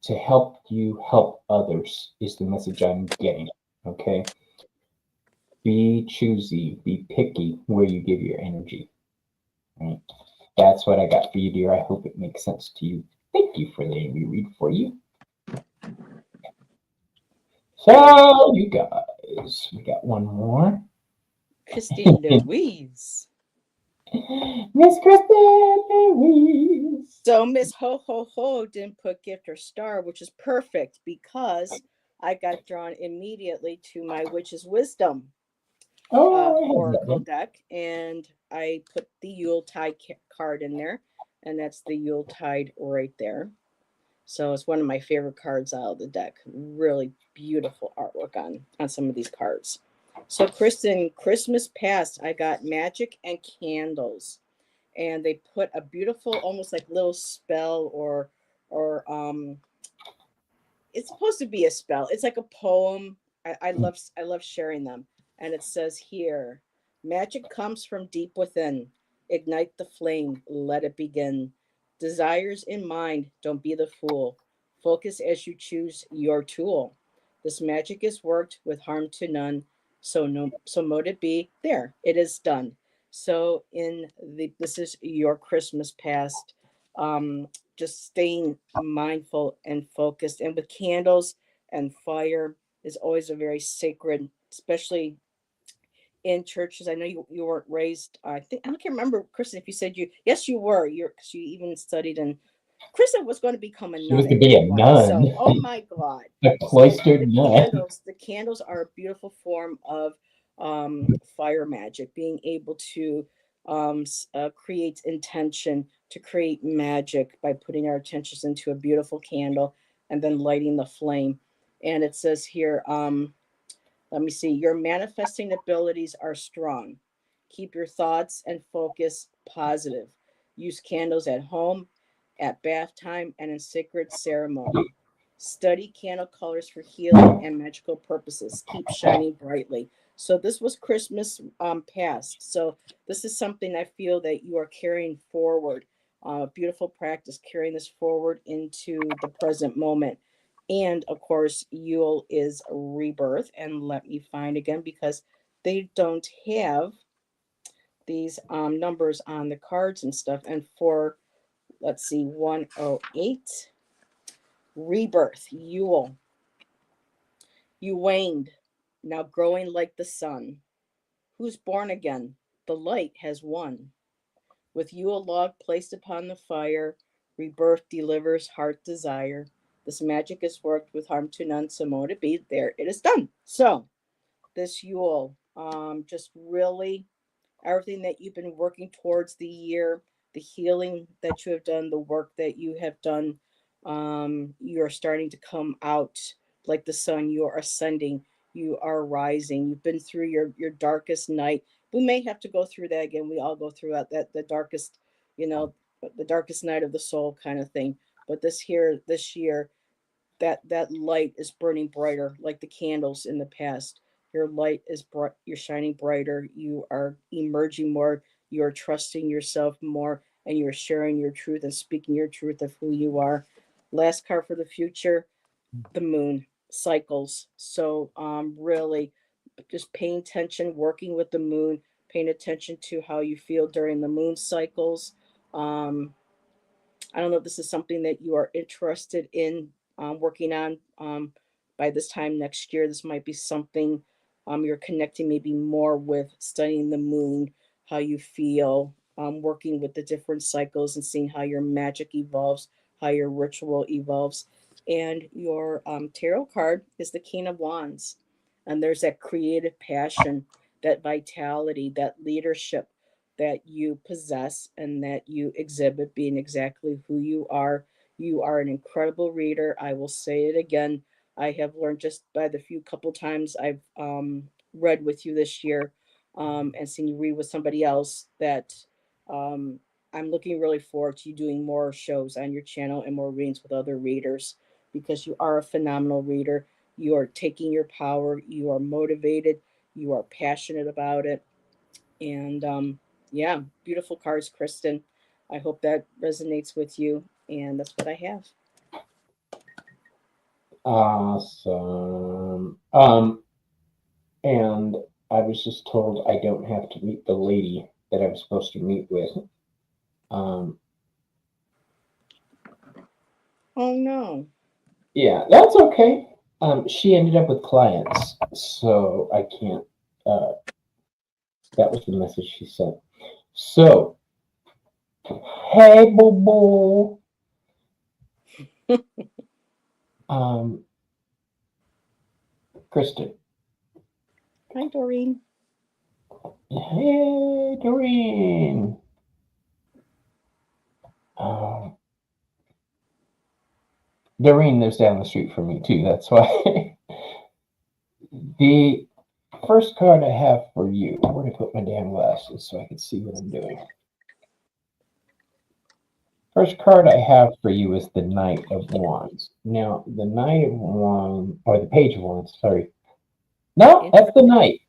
to help you help others is the message I'm getting. Okay. Be choosy, be picky where you give your energy. Right. That's what I got for you, dear. I hope it makes sense to you. Thank you for letting me read for you. So, you guys, we got one more. Christine Louise. Miss Christine Louise. So Miss Ho Ho Ho didn't put gift or star, which is perfect because I got drawn immediately to my Witch's Wisdom Oracle deck, and I put the Yuletide card in there, and that's the Yuletide right there. So it's one of my favorite cards out of the deck. Really beautiful artwork on some of these cards. So Kristen, Christmas past, I got magic and candles, and they put a beautiful, almost like little spell or it's supposed to be a spell. It's like a poem. I love sharing them. And it says here, magic comes from deep within. Ignite the flame, let it begin. Desires in mind, don't be the fool. Focus as you choose your tool. This magic is worked with harm to none. So mote it be. There, it is done. So this is your Christmas past. Just staying mindful and focused. And with candles and fire is always a very sacred, especially in churches. I know you weren't raised. I can't remember, Kristen, if you said yes, you were. Because you even studied in. Kristen was going to become a nun. She was to be a nun. So, oh my God, a cloistered nun. The candles are a beautiful form of fire magic. Being able to create intention, to create magic by putting our intentions into a beautiful candle and then lighting the flame. And it says here, let me see, your manifesting abilities are strong. Keep your thoughts and focus positive. Use candles at home, at bath time, and in sacred ceremony. Study candle colors for healing and magical purposes. Keep shining brightly. So this was Christmas past. So this is something I feel that you are carrying forward. Beautiful practice, carrying this forward into the present moment. And of course, Yule is rebirth. And let me find again because they don't have these numbers on the cards and stuff. And for, let's see, 108, rebirth, Yule. You waned, now growing like the sun. Who's born again? The light has won. With you a log placed upon the fire, rebirth delivers heart desire. This magic is worked with harm to none, so mote it be. There it is done. So this Yule, just really everything that you've been working towards the year, the healing that you have done, the work that you have done, you are starting to come out like the sun. You are ascending. you are rising. You've been through your darkest night. We may have to go through that again. We all go through that the darkest, you know, the darkest night of the soul kind of thing. But this year, that light is burning brighter, like the candles in the past. Your light is bright. You're shining brighter. You are emerging more. You are trusting yourself more, and you're sharing your truth and speaking your truth of who you are. Last card for the future, the moon cycles. So really just paying attention, working with the moon, paying attention to how you feel during the moon cycles. um I don't know if this is something that you are interested in working on by this time next year. This might be something you're connecting maybe more with, studying the moon, how you feel, working with the different cycles and seeing how your magic evolves, how your ritual evolves. And your tarot card is the King of Wands. And there's that creative passion, that vitality, that leadership that you possess and that you exhibit, being exactly who you are. You are an incredible reader. I will say it again. I have learned just by the few couple times I've read with you this year and seen you read with somebody else that um, I'm looking really forward to you doing more shows on your channel and more readings with other readers because you are a phenomenal reader. You are taking your power, you are motivated, you are passionate about it, and yeah, beautiful cards, Kristen. I hope that resonates with you. And that's what I have. Awesome. And I was just told I don't have to meet the lady that I was supposed to meet with. Um, Oh no. yeah, that's okay. She ended up with clients, so I can't. Uh, that was the message she sent. So, hey, boo boo. Um, Kristen. Hi, Doreen. Hey, Doreen. Um, Doreen lives down the street from me too. That's why. The first card I have for you. Where to put my damn glasses so I can see what I'm doing? First card I have for you is the Knight of Wands. Now, the Knight of Wands, or the Page of Wands, sorry. No, that's the Knight.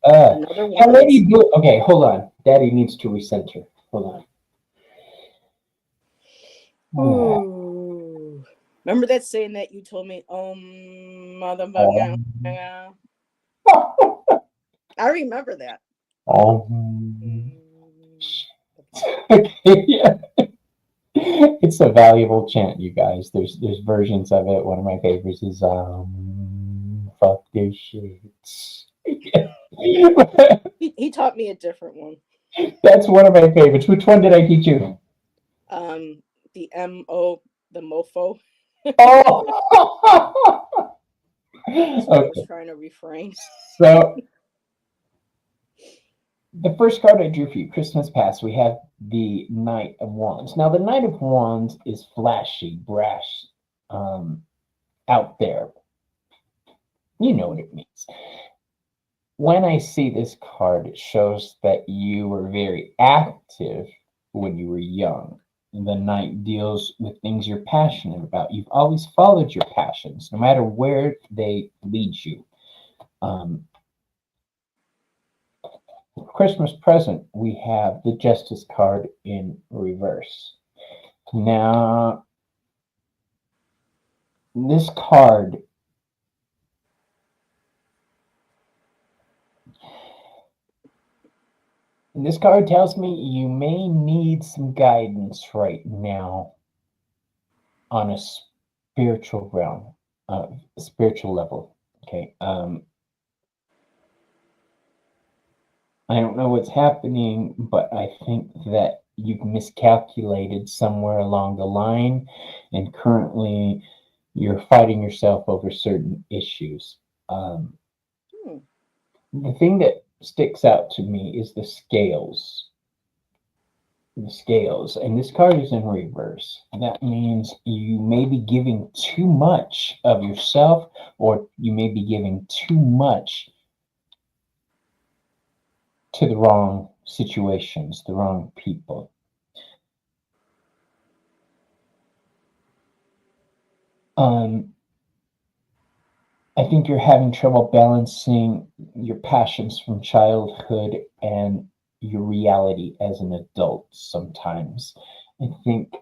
Another Hey, Lady wands. Blue. Okay, hold on. Daddy needs to recenter. Hold on. Ooh. Remember that saying that you told me? Motherfucker. Um, I remember that. um, Mm. okay, yeah. It's a valuable chant, you guys. There's versions of it. One of my favorites is fuck this shit. He taught me a different one. That's one of my favorites. Which one did I teach you? Um, the M-O, the mofo. Oh, That's what I was okay. trying to refrain. So the first card I drew for you, Christmas past, we have the Knight of Wands. Now the Knight of Wands is flashy, brash, um, out there. You know what it means. When I see this card, it shows that you were very active when you were young. The Knight deals with things you're passionate about. You've always followed your passions, no matter where they lead you. Um, Christmas present, we have the Justice card in reverse. Now, this card, this card tells me you may need some guidance right now on a spiritual realm, spiritual level. Okay. I don't know what's happening, but I think that you've miscalculated somewhere along the line, and currently you're fighting yourself over certain issues. Um, Hmm. the thing that sticks out to me is the scales. the scales, and this card is in reverse. That means you may be giving too much of yourself, or you may be giving too much to the wrong situations, the wrong people. I think you're having trouble balancing your passions from childhood and your reality as an adult sometimes. I think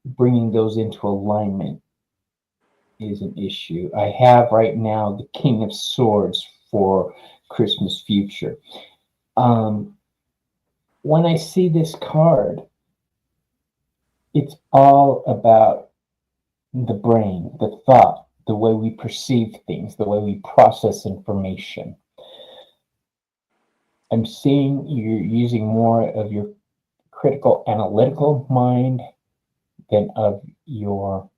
bringing those into alignment is an issue. I have right now the King of Swords for Christmas future. When I see this card, it's all about the brain, the thought, the way we perceive things, the way we process information. I'm seeing you're using more of your critical analytical mind than of your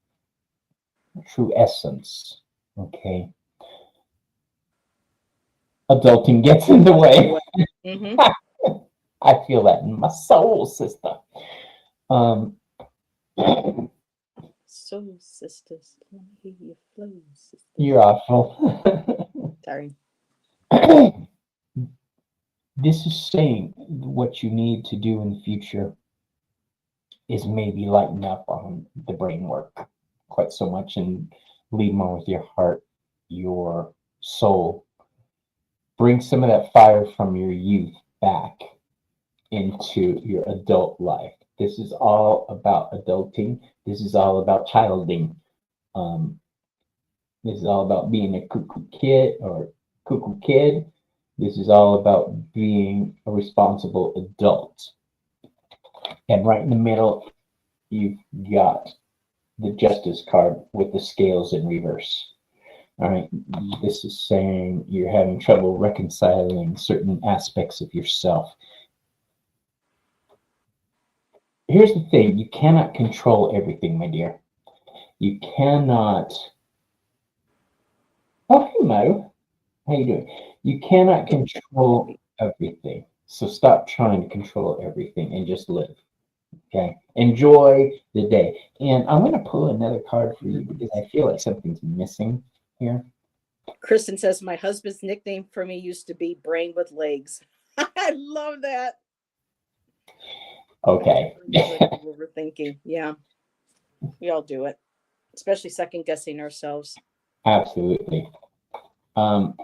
true essence. Okay. Adulting gets in the way. Mm-hmm. I feel that in my soul, sister. Um, Soul sisters, let me hear your flow, sisters. you're awful. Sorry. This is saying what you need to do in the future is maybe lighten up on the brain work quite so much and lead more with your heart, your soul. Bring some of that fire from your youth back into your adult life. This is all about adulting. This is all about childing. Um, this is all about being a cuckoo kid or cuckoo kid. This is all about being a responsible adult. And right in the middle, you've got the Justice card with the scales in reverse. All right, this is saying you're having trouble reconciling certain aspects of yourself. Here's the thing, you cannot control everything, my dear. You cannot. Oh, hey, Mo. How you doing? You cannot control everything. So stop trying to control everything and just live. Okay. Enjoy the day. And I'm going to pull another card for you because I feel like something's missing here. Kristen says my husband's nickname for me used to be Brain with Legs. I love that. Okay. Overthinking. Yeah. We all do it, especially second guessing ourselves. Absolutely. The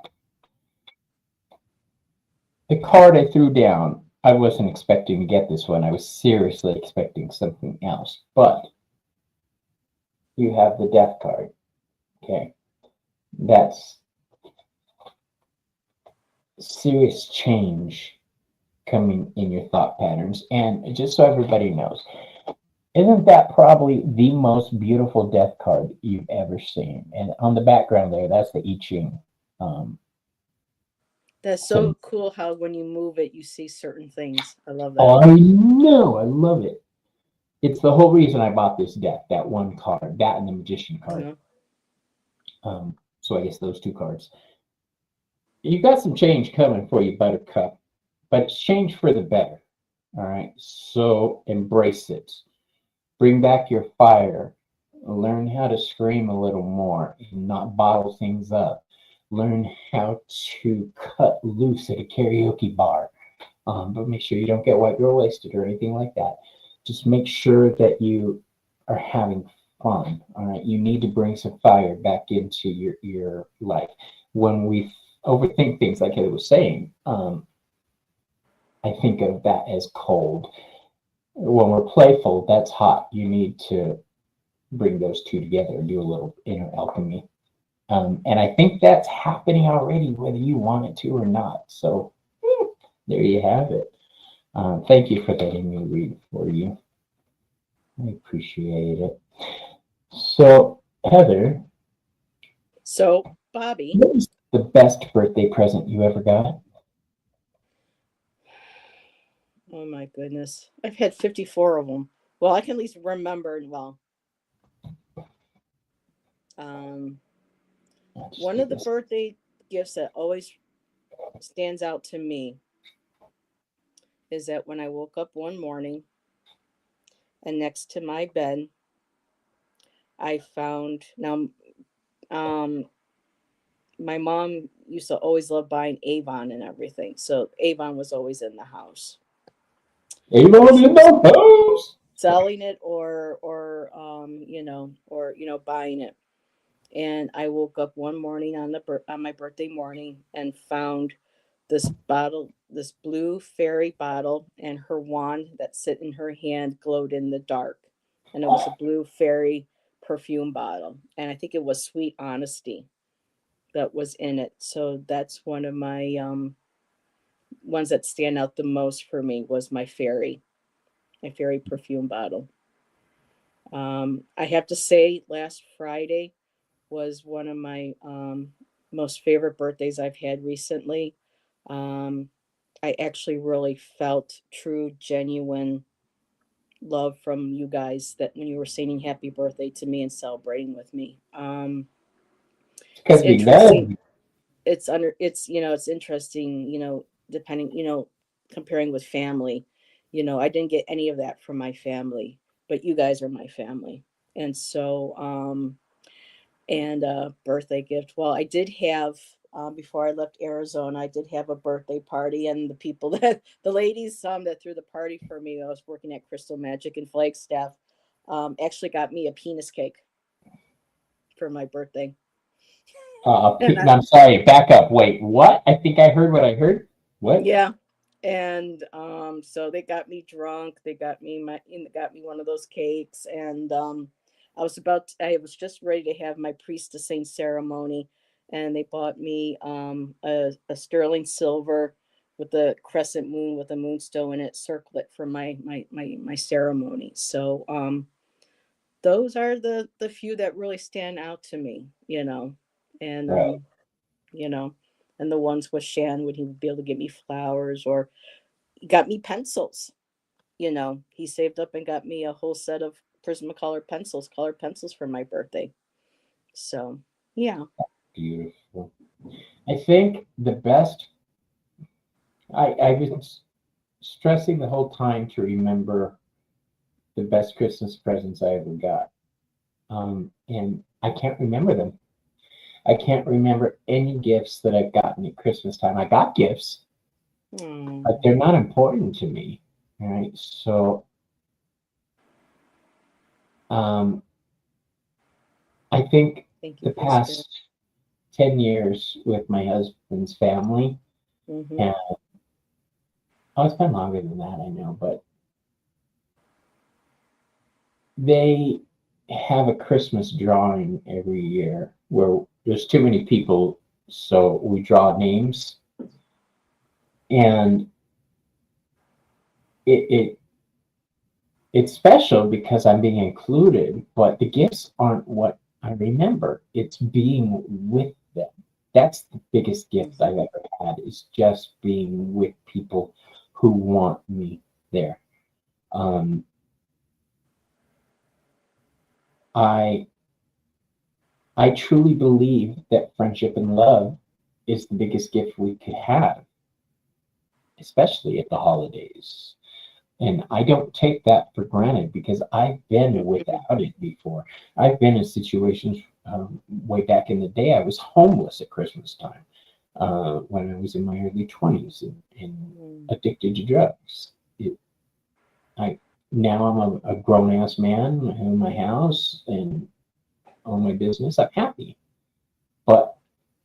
card I threw down, I wasn't expecting to get this one. I was seriously expecting something else. But you have the Death card. Okay. That's serious change coming in your thought patterns. And just so everybody knows, isn't that probably the most beautiful death card you've ever seen? And on the background there, that's the I Ching. That's so cool how when you move it, you see certain things. I love that. Oh, I know. I love it. It's the whole reason I bought this deck, that one card, that and the Magician card. So I guess those two cards. You've got some change coming for you, Buttercup, but it's change for the better. All right. So embrace it. Bring back your fire. Learn how to scream a little more and not bottle things up. Learn how to cut loose at a karaoke bar. But make sure you don't get white girl wasted or anything like that. Just make sure that you are having fun. All right. You need to bring some fire back into your life. When we overthink things, like I was saying, I think of that as cold. When we're playful, that's hot. You need to bring those two together and do a little inner alchemy. And I think that's happening already, whether you want it to or not. So there you have it. Thank you for letting me read for you. I appreciate it. So, Heather. So, Bobby. What was the best birthday present you ever got? Oh my goodness. I've had 54 of them. Well, I can at least remember. Well, one of the birthday gifts that always stands out to me is that when I woke up one morning and next to my bed, I found now. Um, my mom used to always love buying Avon and everything, so Avon was always in the house. Avon She in was the house. selling it or buying it. And I woke up one morning on my birthday morning and found this bottle, this blue fairy bottle, and her wand that sit in her hand glowed in the dark. And it was a blue fairy perfume bottle. And I think it was Sweet Honesty that was in it. So that's one of my ones that stand out the most for me was my fairy perfume bottle. I have to say, last Friday was one of my most favorite birthdays I've had recently. Um, I actually really felt true, genuine love from you guys that when you were singing happy birthday to me and celebrating with me. It's Because we love interesting. you. It's interesting, depending, comparing with family. I didn't get any of that from my family, but you guys are my family. And so, and a birthday gift. Well, I did have before I left Arizona, I did have a birthday party, and the people that the ladies that threw the party for me. I was working at Crystal Magic in Flagstaff. Actually, got me a penis cake for my birthday, and I'm sorry. Back up. Wait. What? I think I heard what I heard. What? yeah, and so they got me drunk. They got me one of those cakes, and I was just ready to have my priest to saint ceremony, and they bought me a sterling silver with a crescent moon with a moonstone in it, circlet for my ceremony. So those are the few that really stand out to me, and Right. you know, and the ones with Shan when he would be able to give me flowers or he got me pencils. He saved up and got me a whole set of Prismacolor pencils, colored pencils for my birthday. So, yeah. Beautiful. I think the best. I've been stressing the whole time to remember the best Christmas presents I ever got. And I can't remember them. I can't remember any gifts that I've gotten at Christmas time. I got gifts, but Mm, they're not important to me. Right. So um, I think thank you the for sharing. past 10 years with my husband's family, Mm-hmm. and oh, it's been longer than that, I know, but they have a Christmas drawing every year where there's too many people, so we draw names, and it it's special because I'm being included, but the gifts aren't what I remember. It's being with them. That's the biggest gift I've Mm-hmm. ever had is just being with people who want me there. Um, I I truly believe that friendship and love is the biggest gift we could have, especially at the holidays. And I don't take that for granted because I've been without it before. I've been in situations way back in the day. I was homeless at Christmas time when I was in my early 20s and Mm-hmm. addicted to drugs. I Now I'm a grown ass man. I have my house and own my business. I'm happy, but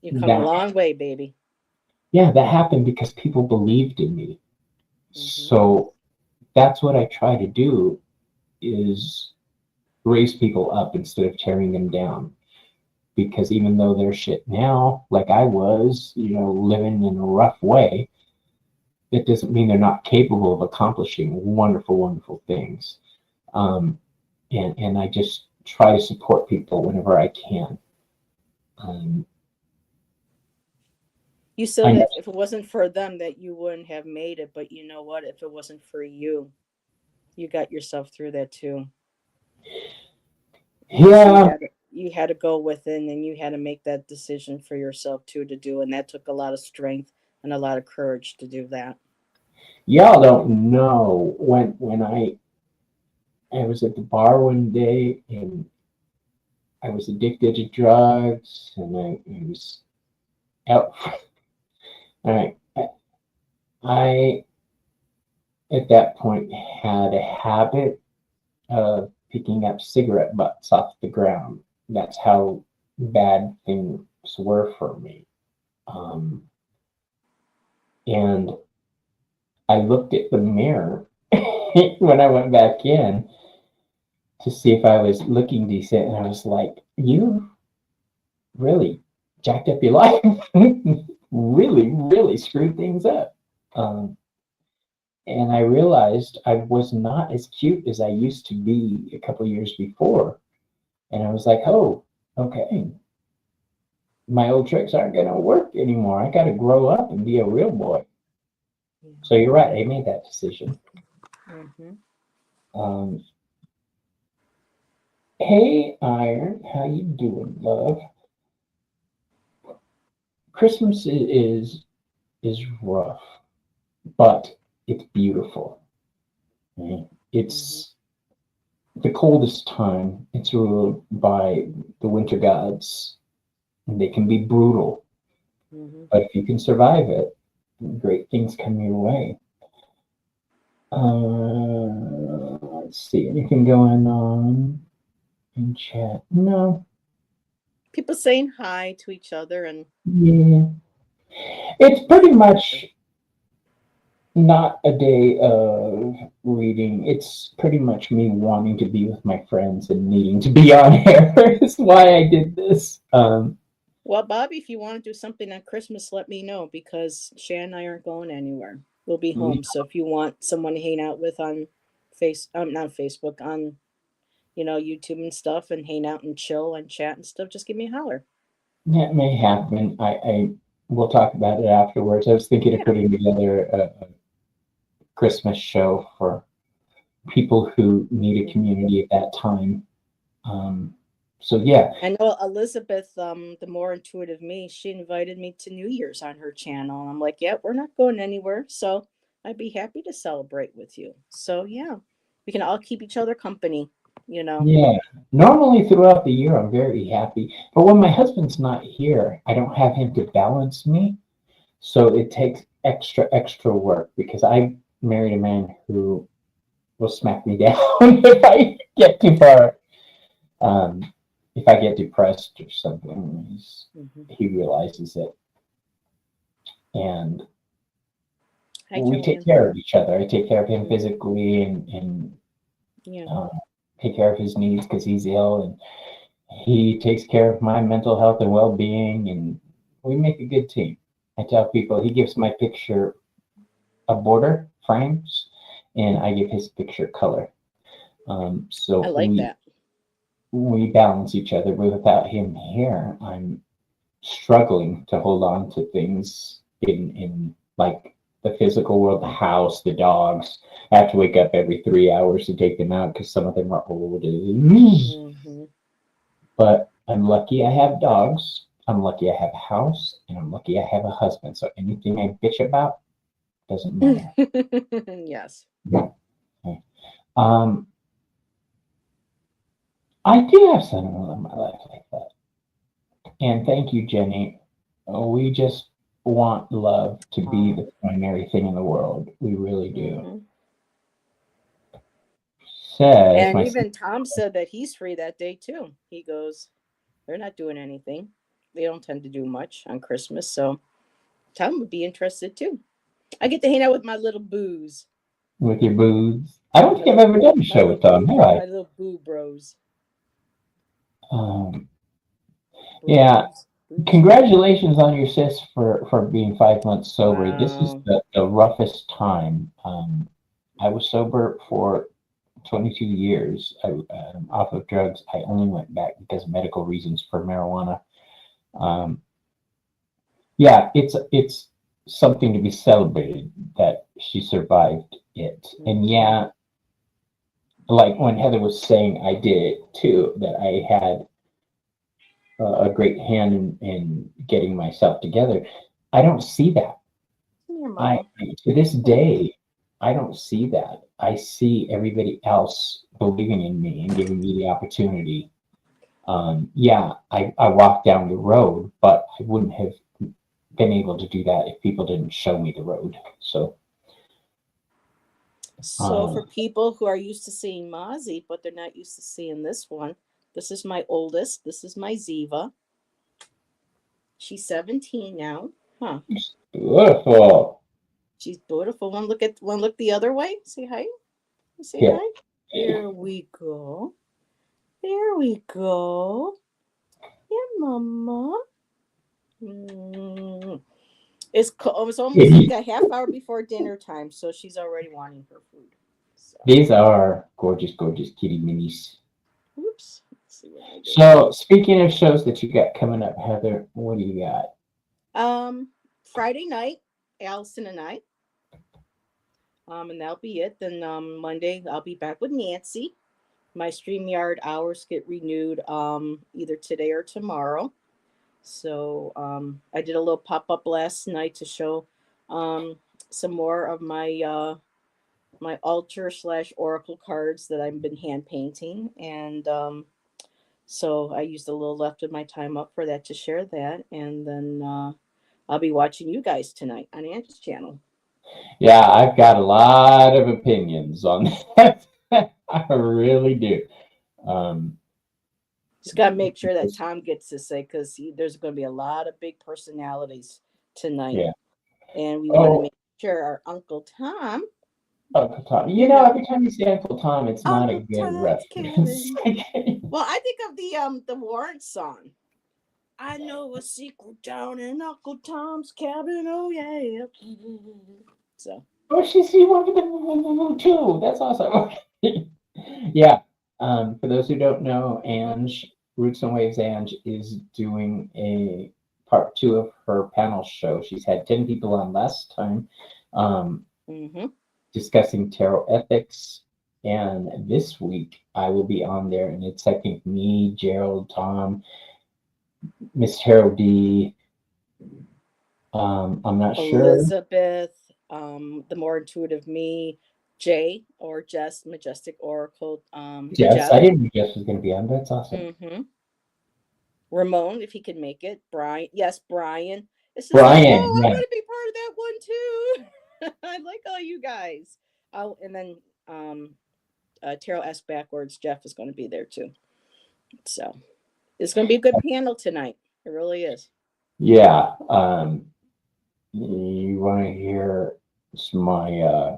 You come a that long way, baby. yeah, that happened because people believed in me. Mm-hmm. So that's what I try to do is raise people up instead of tearing them down. Because even though they're shit now, like I was, living in a rough way, it doesn't mean they're not capable of accomplishing wonderful, wonderful things. Um, and I just try to support people whenever I can. Um, You said I know, that if it wasn't for them, that you wouldn't have made it. But you know what? If it wasn't for you, you got yourself through that too. Because yeah, you had to go within and you had to make that decision for yourself too to do, and that took a lot of strength and a lot of courage to do that. y'all don't know when I I was at the bar one day and I was addicted to drugs, and I was out. I, I at that point had a habit of picking up cigarette butts off the ground. That's how bad things were for me. Um, and I looked at the mirror when I went back in to see if I was looking decent, and I was like, "You really jacked up your life, really, really screwed things up." Um, and I realized I was not as cute as I used to be a couple years before. And I was like, "Oh, okay, my old tricks aren't going to work anymore. I got to grow up and be a real boy." So you're right. I made that decision. Mm-hmm. Um, hey, Iron, how you doing, love? Christmas is rough, but it's beautiful. Right? It's the coldest time. It's ruled by the winter gods, and they can be brutal. Mm-hmm. But if you can survive it, great things come your way. Let's see, anything going on in chat? No. People saying hi to each other and Yeah. It's pretty much not a day of reading. It's pretty much me wanting to be with my friends and needing to be on air. Is why I did this. well, Bobby, if you want to do something on Christmas, let me know because Shan and I aren't going anywhere. We'll be home. So if you want someone to hang out with on not Facebook, on YouTube and stuff, and hang out and chill and chat and stuff, just give me a holler. That may happen. I We'll talk about it afterwards. I was thinking of Yeah. putting together a Christmas show for people who need a community at that time. So yeah, I know Elizabeth, the more intuitive me, she invited me to New Year's on her channel. And I'm like, yeah, we're not going anywhere. So I'd be happy to celebrate with you. So yeah, we can all keep each other company, you know. yeah. Normally throughout the year, I'm very happy, but when my husband's not here, I don't have him to balance me. So it takes extra work because I married a man who will smack me down if I get too far. If I get depressed or something, he realizes it, and Hi, we take Joanne. care of each other. I take care of him physically and Yeah. take care of his needs because he's ill, and he takes care of my mental health and well-being, and we make a good team. I tell people he gives my picture a border frames, and I give his picture color. I So like that. we balance each other. But without him here, I'm struggling to hold on to things in like the physical world, the house, the dogs. I have to wake up every 3 hours to take them out because some of them are older than me. Mm-hmm. But I'm lucky I have dogs. I'm lucky I have a house, and I'm lucky I have a husband. So anything I bitch about doesn't matter. Yes. Okay. Um, I do have someone in my life like that. And thank you, Jenny. We just want love to be the primary thing in the world. We really do. Mm-hmm. Says And my even Tom said that he's free that day too. He goes, they're not doing anything. They don't tend to do much on Christmas. So Tom would be interested too. I get to hang out with my little boos. with your booze. I don't think I've ever done a show with Tom, have I? My little boo bros. Um, yeah. Bros. Boos. Congratulations on your sis for being 5 months sober. This is Wow. the roughest time. I was sober for 22 years. Off of drugs. I only went back because of medical reasons for marijuana. Um, yeah, it's something to be celebrated that she survived it. And yeah, like when Heather was saying, I did it too. That I had a great hand in getting myself together. I don't see that. Your I mama. to this day I don't see that. I see everybody else believing in me and giving me the opportunity. Yeah, I walked down the road, but I wouldn't have been able to do that if people didn't show me the road. So, So for people who are used to seeing Mozzie, but they're not used to seeing this one, this is my oldest. This is my Ziva. She's 17 now. Huh. beautiful. She's beautiful. One look the other way. Say hi. Say Yeah. hi. There we go. There we go. Yeah, mama. Mm. It's almost like a half hour before dinner time, so she's already wanting her food. So, These are gorgeous, gorgeous kitty minis. oops. Let's see what I do. So, speaking of shows that you got coming up, Heather, what do you got? Friday night, Allison and I. And that'll be it. Then Monday I'll be back with Nancy. My StreamYard hours get renewed either today or tomorrow. So I did a little pop up last night to show some more of my altar slash oracle cards that I've been hand painting, and so I used a little left of my time up for that to share that, and then I'll be watching you guys tonight on Angie's channel. Yeah, I've got a lot of opinions on that. I really do. Um, Just got to make sure that Tom gets to say, because there's going to be a lot of big personalities tonight, yeah. and we want to Oh, make sure our Uncle Tom, Uncle Tom. you know, Every time you say Uncle Tom, it's not a Uncle good Tom's reference. cabin. Well, I think of the Warrant song. I know a secret down in Uncle Tom's cabin. Oh yeah. So. Oh, she's one for the too. That's awesome. Yeah. For those who don't know, Ange, Roots and Waves Ange, is doing a part two of her panel show. She's had 10 people on last time, Mm-hmm. discussing tarot ethics. And this week I will be on there, and it's, I think, me, Gerald, Tom, Miss Tarot D. I'm not sure. Elizabeth, the more intuitive me, Jay or Jess, Majestic Oracle, Jess, Jeff. I didn't know Jess was going to be on. That's awesome. Mm-hmm. Ramon, if he can make it. Brian, yes, Brian. It's just like, Brian, oh, I yeah. want to be part of that one too. I like all you guys. Oh, and then Tarot S backwards. Jeff is going to be there too. So it's going to be a good panel tonight. It really is. Yeah. You want to hear my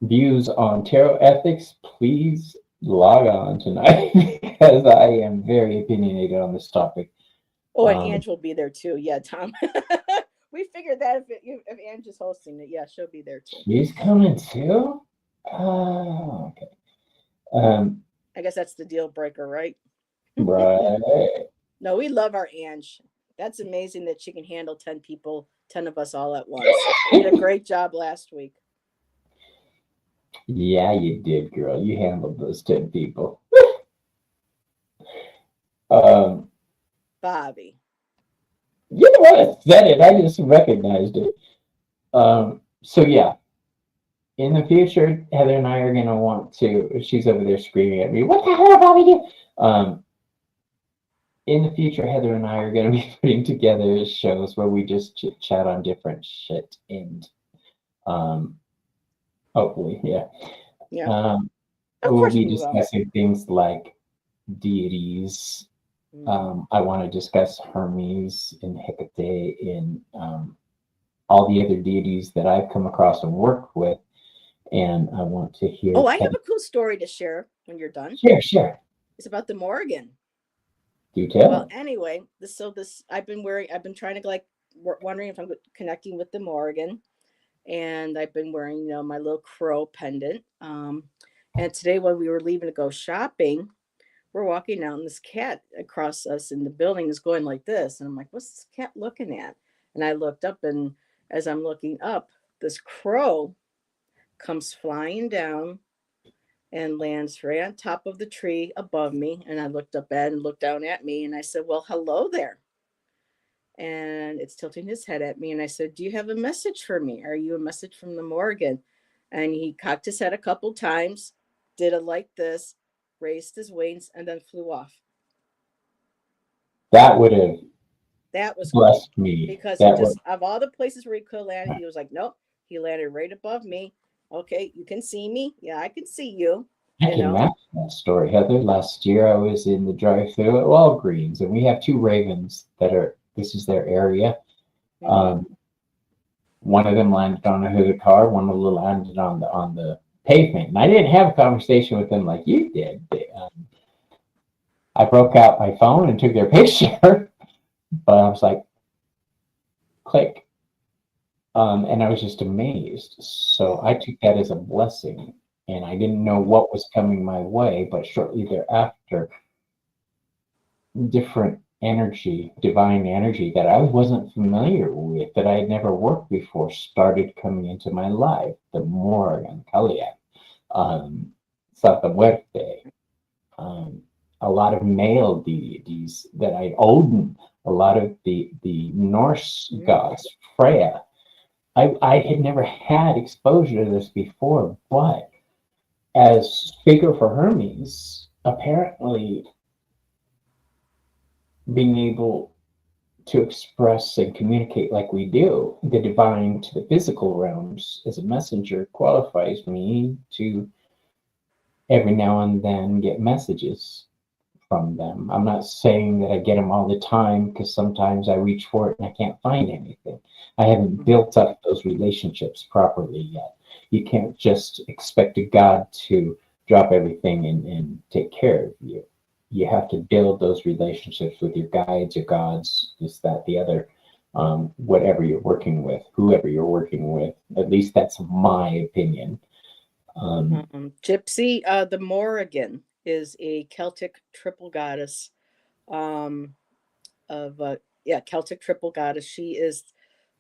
views on tarot ethics? Please log on tonight because I am very opinionated on this topic. Oh, and Ange will be there too. Yeah, Tom. We figured that if Ange is hosting it, yeah, she'll be there too. She's coming too? Oh, okay. I guess that's the deal breaker, right? Right. No, we love our Ange. That's amazing that she can handle 10 people, 10 of us all at once. She did a great job last week. Yeah, you did, girl. You handled those 10 people. Bobby. You know what? I said it. I just recognized it. So yeah, in the future, Heather and I are gonna want to. She's over there screaming at me. What the hell, Bobby? Do? In the future, Heather and I are gonna be putting together shows where we just chit chat on different shit, and hopefully, yeah. We'll be discussing things like deities. I want to discuss Hermes and Hecate and all the other deities that I've come across and worked with, and I want to hear. Oh, I have a cool story to share when you're done. Sure. It's about the Morrigan. Do tell. Well, anyway, I've been trying to wondering if I'm connecting with the Morrigan, and I've been wearing my little crow pendant. And today when we were leaving to go shopping, we're walking out and this cat across us in the building is going like this, and I'm like, what's this cat looking at? And I looked up, and as I'm looking up, this crow comes flying down and lands right on top of the tree above me. And I looked up at and looked down at me, and I said, well, hello there. and it's tilting his head at me. And I said, "Do you have a message for me? Are you a message from the Morgan?" And he cocked his head a couple times, did it like this, raised his wings, and then flew off. That would have That was cool blessed me. because he That would. just, of all the places where he could land, he was like, "Nope." He landed right above me. Okay, you can see me. Yeah, I can see you. I You can know. imagine that story, Heather. Last year, I was in the drive-through at Walgreens, and we have two ravens that are. This is their area. Mm-hmm. One of them landed on a hooded car. One of them landed on the pavement. And I didn't have a conversation with them like you did. I broke out my phone and took their picture, but I was like, click. And I was just amazed. So I took that as a blessing, and I didn't know what was coming my way. But shortly thereafter, different energy, divine energy that I wasn't familiar with, that I had never worked before, started coming into my life. The Morgan, Kaliak, Santa Muerte, a lot of male deities that I Odin, a lot of the Norse gods, Freya. I had never had exposure to this before, but as figure for Hermes, apparently being able to express and communicate like we do, the divine to the physical realms as a messenger qualifies me to every now and then get messages from them. I'm not saying that I get them all the time because sometimes I reach for it and I can't find anything. I haven't built up those relationships properly yet. You can't just expect a God to drop everything and take care of you. You have to build those relationships with your guides, your gods, this, that, the other, whatever you're working with, whoever you're working with. At least that's my opinion. Gypsy, the Morrigan is a Celtic triple goddess. Um, of Yeah, Celtic triple goddess. She is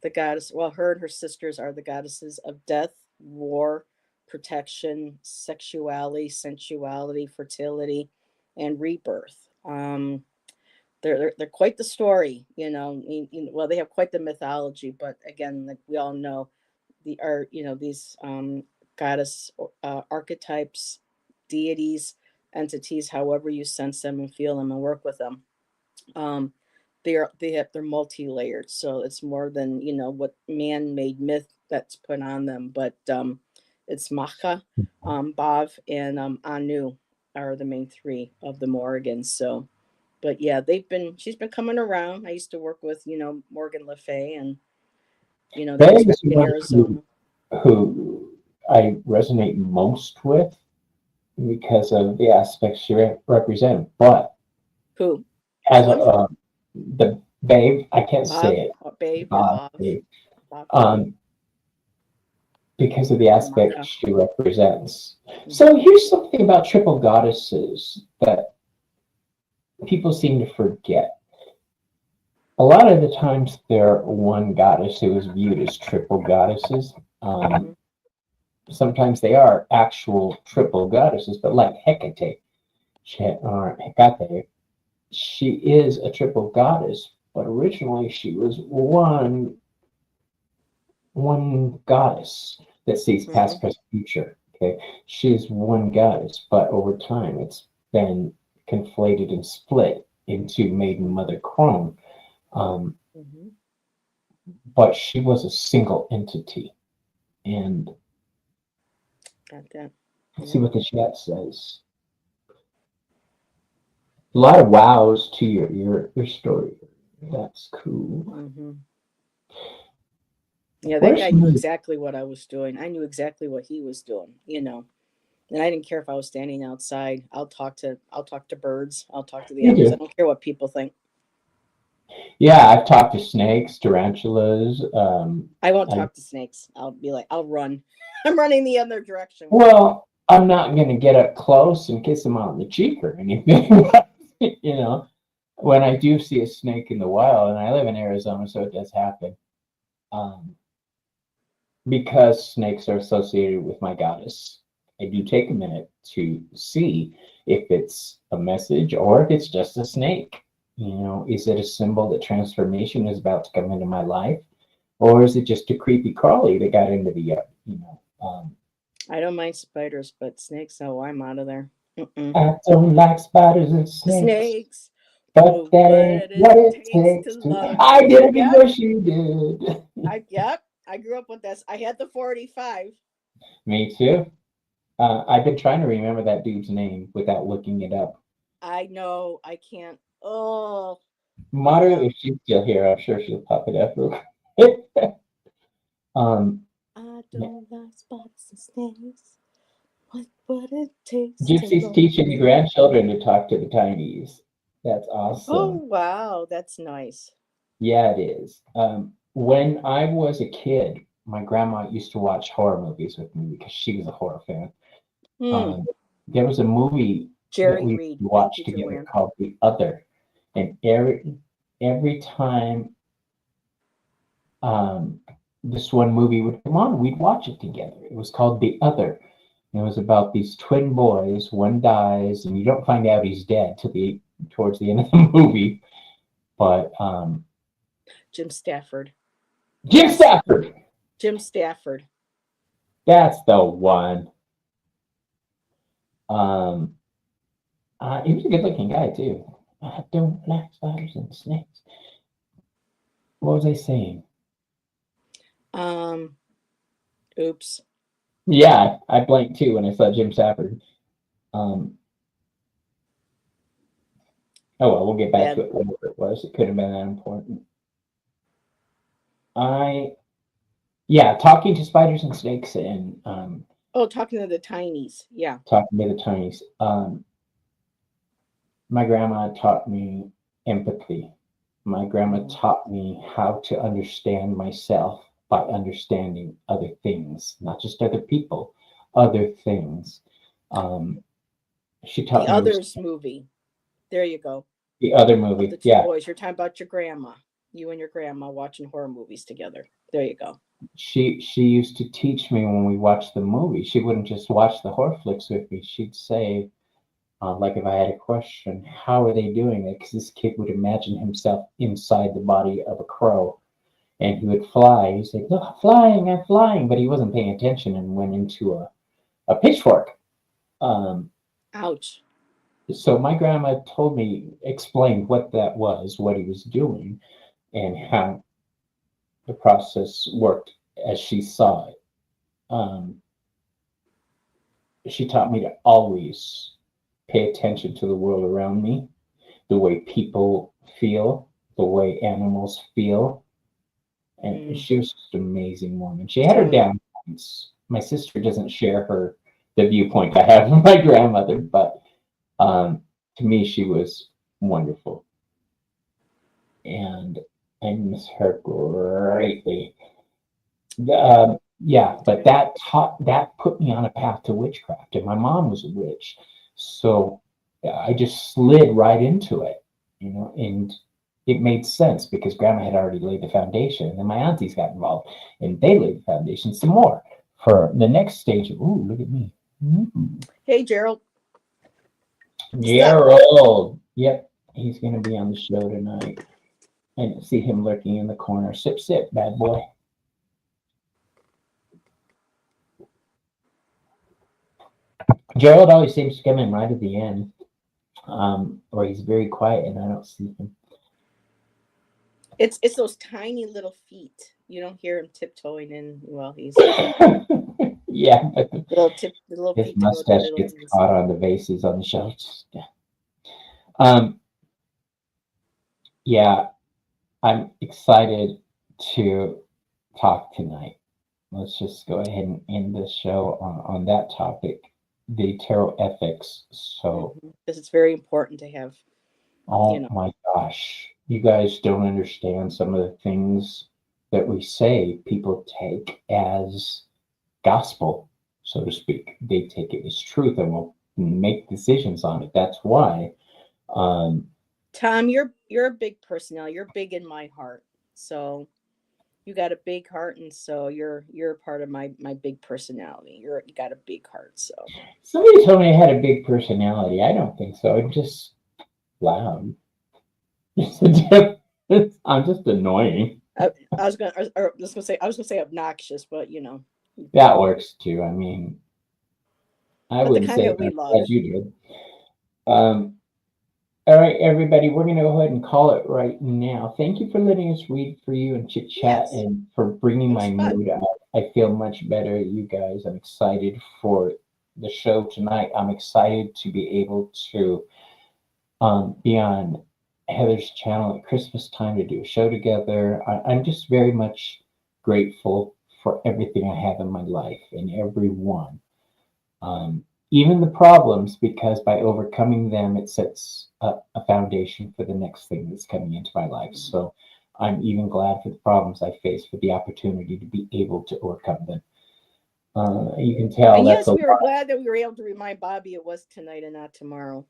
the goddess. Well, her and her sisters are the goddesses of death, war, protection, sexuality, sensuality, fertility, and rebirth. They're quite the story, you know. Well, they have quite the mythology, but again, like we all know, these goddess archetypes, deities, entities, however you sense them and feel them and work with them. Um, they're multi-layered, so it's more than what man-made myth that's put on them. But it's Macha, Bav, and Anu are the main three of the Morgans. So, but yeah, she's been coming around. I used to work with Morgan Le Fay, and that was Faye back is in one Arizona. who I resonate most with because of the aspects she represents. But Who? Which as one? the babe, I can't Bob, say it. Babe, or Bob, Bob? babe. Bob, Um, because of the aspects Macha. she represents. So here's something about triple goddesses that people seem to forget. A lot of the times they're one goddess who is viewed as triple goddesses. Sometimes they are actual triple goddesses, but like Hecate, or Hecate, she is a triple goddess, but originally she was one goddess that sees past, present, future. Okay, she's one goddess, but over time it's been conflated and split into maiden, mother, crone. But she was a single entity, and Got that. let's see what the chat says. A lot of wows to your story. That's cool. Yeah, that guy knew exactly what I was doing. I knew exactly what he was doing, and I didn't care if I was standing outside. I'll talk to birds. I'll talk to the animals. I don't care what people think. Yeah, I've talked to snakes, tarantulas. I won't talk to snakes. I'll be like, I'll run. I'm running the other direction. Well, I'm not going to get up close and kiss them on the cheek or anything. When I do see a snake in the wild, and I live in Arizona, so it does happen. Because snakes are associated with my goddess, I do take a minute to see if it's a message or if it's just a snake. Is it a symbol that transformation is about to come into my life? Or is it just a creepy crawly that got into the, I don't mind spiders, but snakes, oh, I'm out of there. I don't like spiders and snakes, Snakes. but Oh, that ain't what it what it takes to takes to. love I you. did it Yep. before she did. Yep. I grew up with this. I had the 45. Me too. I've been trying to remember that dude's name without looking it up. I know. I can't. Oh, Maru, if she's still here, I'm sure she'll pop it up real quick. I don't like spiders and snakes. What it takes to Gypsy's love teaching the you. grandchildren to talk to the tinies. That's Oh, awesome. wow. That's nice. Yeah, it is. When I was a kid, my grandma used to watch horror movies with me because she was a horror fan. There was a movie that Jerry we Reed. Thank watched you, together Joanne. called The Other, and every time this one movie would come on, we'd watch it together. It was called The Other. It was about these twin boys. One dies, and you don't find out he's dead towards the end of the movie. But Jim Stafford. Jim Yes. Stafford. Jim Stafford. That's the one. He was a good-looking guy too. I don't like spiders and snakes. What was I saying? Oops. Yeah, I blanked too when I saw Jim Stafford. Oh well, we'll get back to it whatever it was. It could have been that important. Talking to spiders and snakes and Talking to the tinies. Yeah. talking to the tinies. My grandma taught me empathy. My grandma taught me how to understand myself by understanding other things, not just other people, other things. She taught The me Others movie. There you go. the other Of movie. the two Yeah, boys. You're talking about your grandma. You and your grandma watching horror movies together. There you go. she used to teach me when we watched the movie. She wouldn't just watch the horror flicks with me. She'd say, like if I had a question, how are they doing it? Because this kid would imagine himself inside the body of a crow, and he would fly. He'd say, "Look, I'm flying," but he wasn't paying attention and went into a pitchfork. Ouch. So my grandma explained what that was, what he was doing, and how the process worked as she saw it. She taught me to always pay attention to the world around me, the way people feel, the way animals feel. And she was just an amazing woman. She had her down points. My sister doesn't share the viewpoint I have of my grandmother, but to me, she was wonderful. And I miss her greatly. But that put me on a path to witchcraft, and my mom was a witch, so I just slid right into it, and it made sense because Grandma had already laid the foundation, and then my aunties got involved, and they laid the foundation some more for the next stage of. Ooh, look at me! Hey, Gerald. Gerald, yep, he's gonna be on the show tonight, and see him lurking in the corner. Sip, sip, bad boy. Gerald always seems to come in right at the end, or he's very quiet and I don't see him. It's those tiny little feet. You don't hear him tiptoeing in. Well, he's yeah, but the little his feet mustache gets caught on the vases on the shelves. Yeah, I'm excited to talk tonight. Let's just go ahead and end this show on that topic, the tarot ethics. So, because it's very important to have. My gosh, you guys don't understand some of the things that we say. People take as gospel, so to speak. They take it as truth and will make decisions on it. That's why. Tom, you're a big personality. You're big in my heart. So you got a big heart, and so you're a part of my big personality. You got a big heart. So somebody told me I had a big personality. I don't think so. I'm just loud. There's a difference. I'm just annoying. I was gonna, or I was gonna say obnoxious, but you know, That works too. I mean, I but the wouldn't kind say that we that love. as you did. All right, everybody, we're going to go ahead and call it right now. Thank you for letting us read for you and chit chat Yes, and for bringing it was my fun. mood out. I feel much better, you guys. I'm excited for the show tonight. I'm excited to be able to be on Heather's channel at Christmas time to do a show together. I'm just very much grateful for everything I have in my life and everyone. Even the problems, because by overcoming them, it sets up a foundation for the next thing that's coming into my life. So I'm even glad for the problems I face, for the opportunity to be able to overcome them. You can tell And that's yes, a we were lot. glad that we were able to remind Bobby it was tonight and not tomorrow.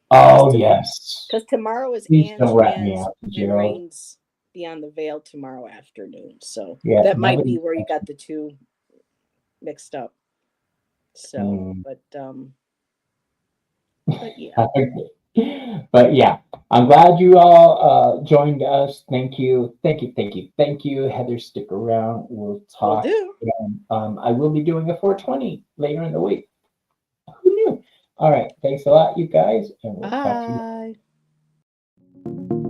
Oh, yes. Because tomorrow is Please Anne's don't rat me and out, Gerald. Rain's Beyond the Veil tomorrow afternoon. So Yeah, that might nobody. be where you got the two mixed up. So, but yeah. But yeah, I'm glad you all joined us. Thank you, thank you, thank you, thank you. Heather, stick around. We'll Will talk. do. And, I will be doing a 420 later in the week. Who knew? All right, thanks a lot, you guys, and we'll talk to you. Bye.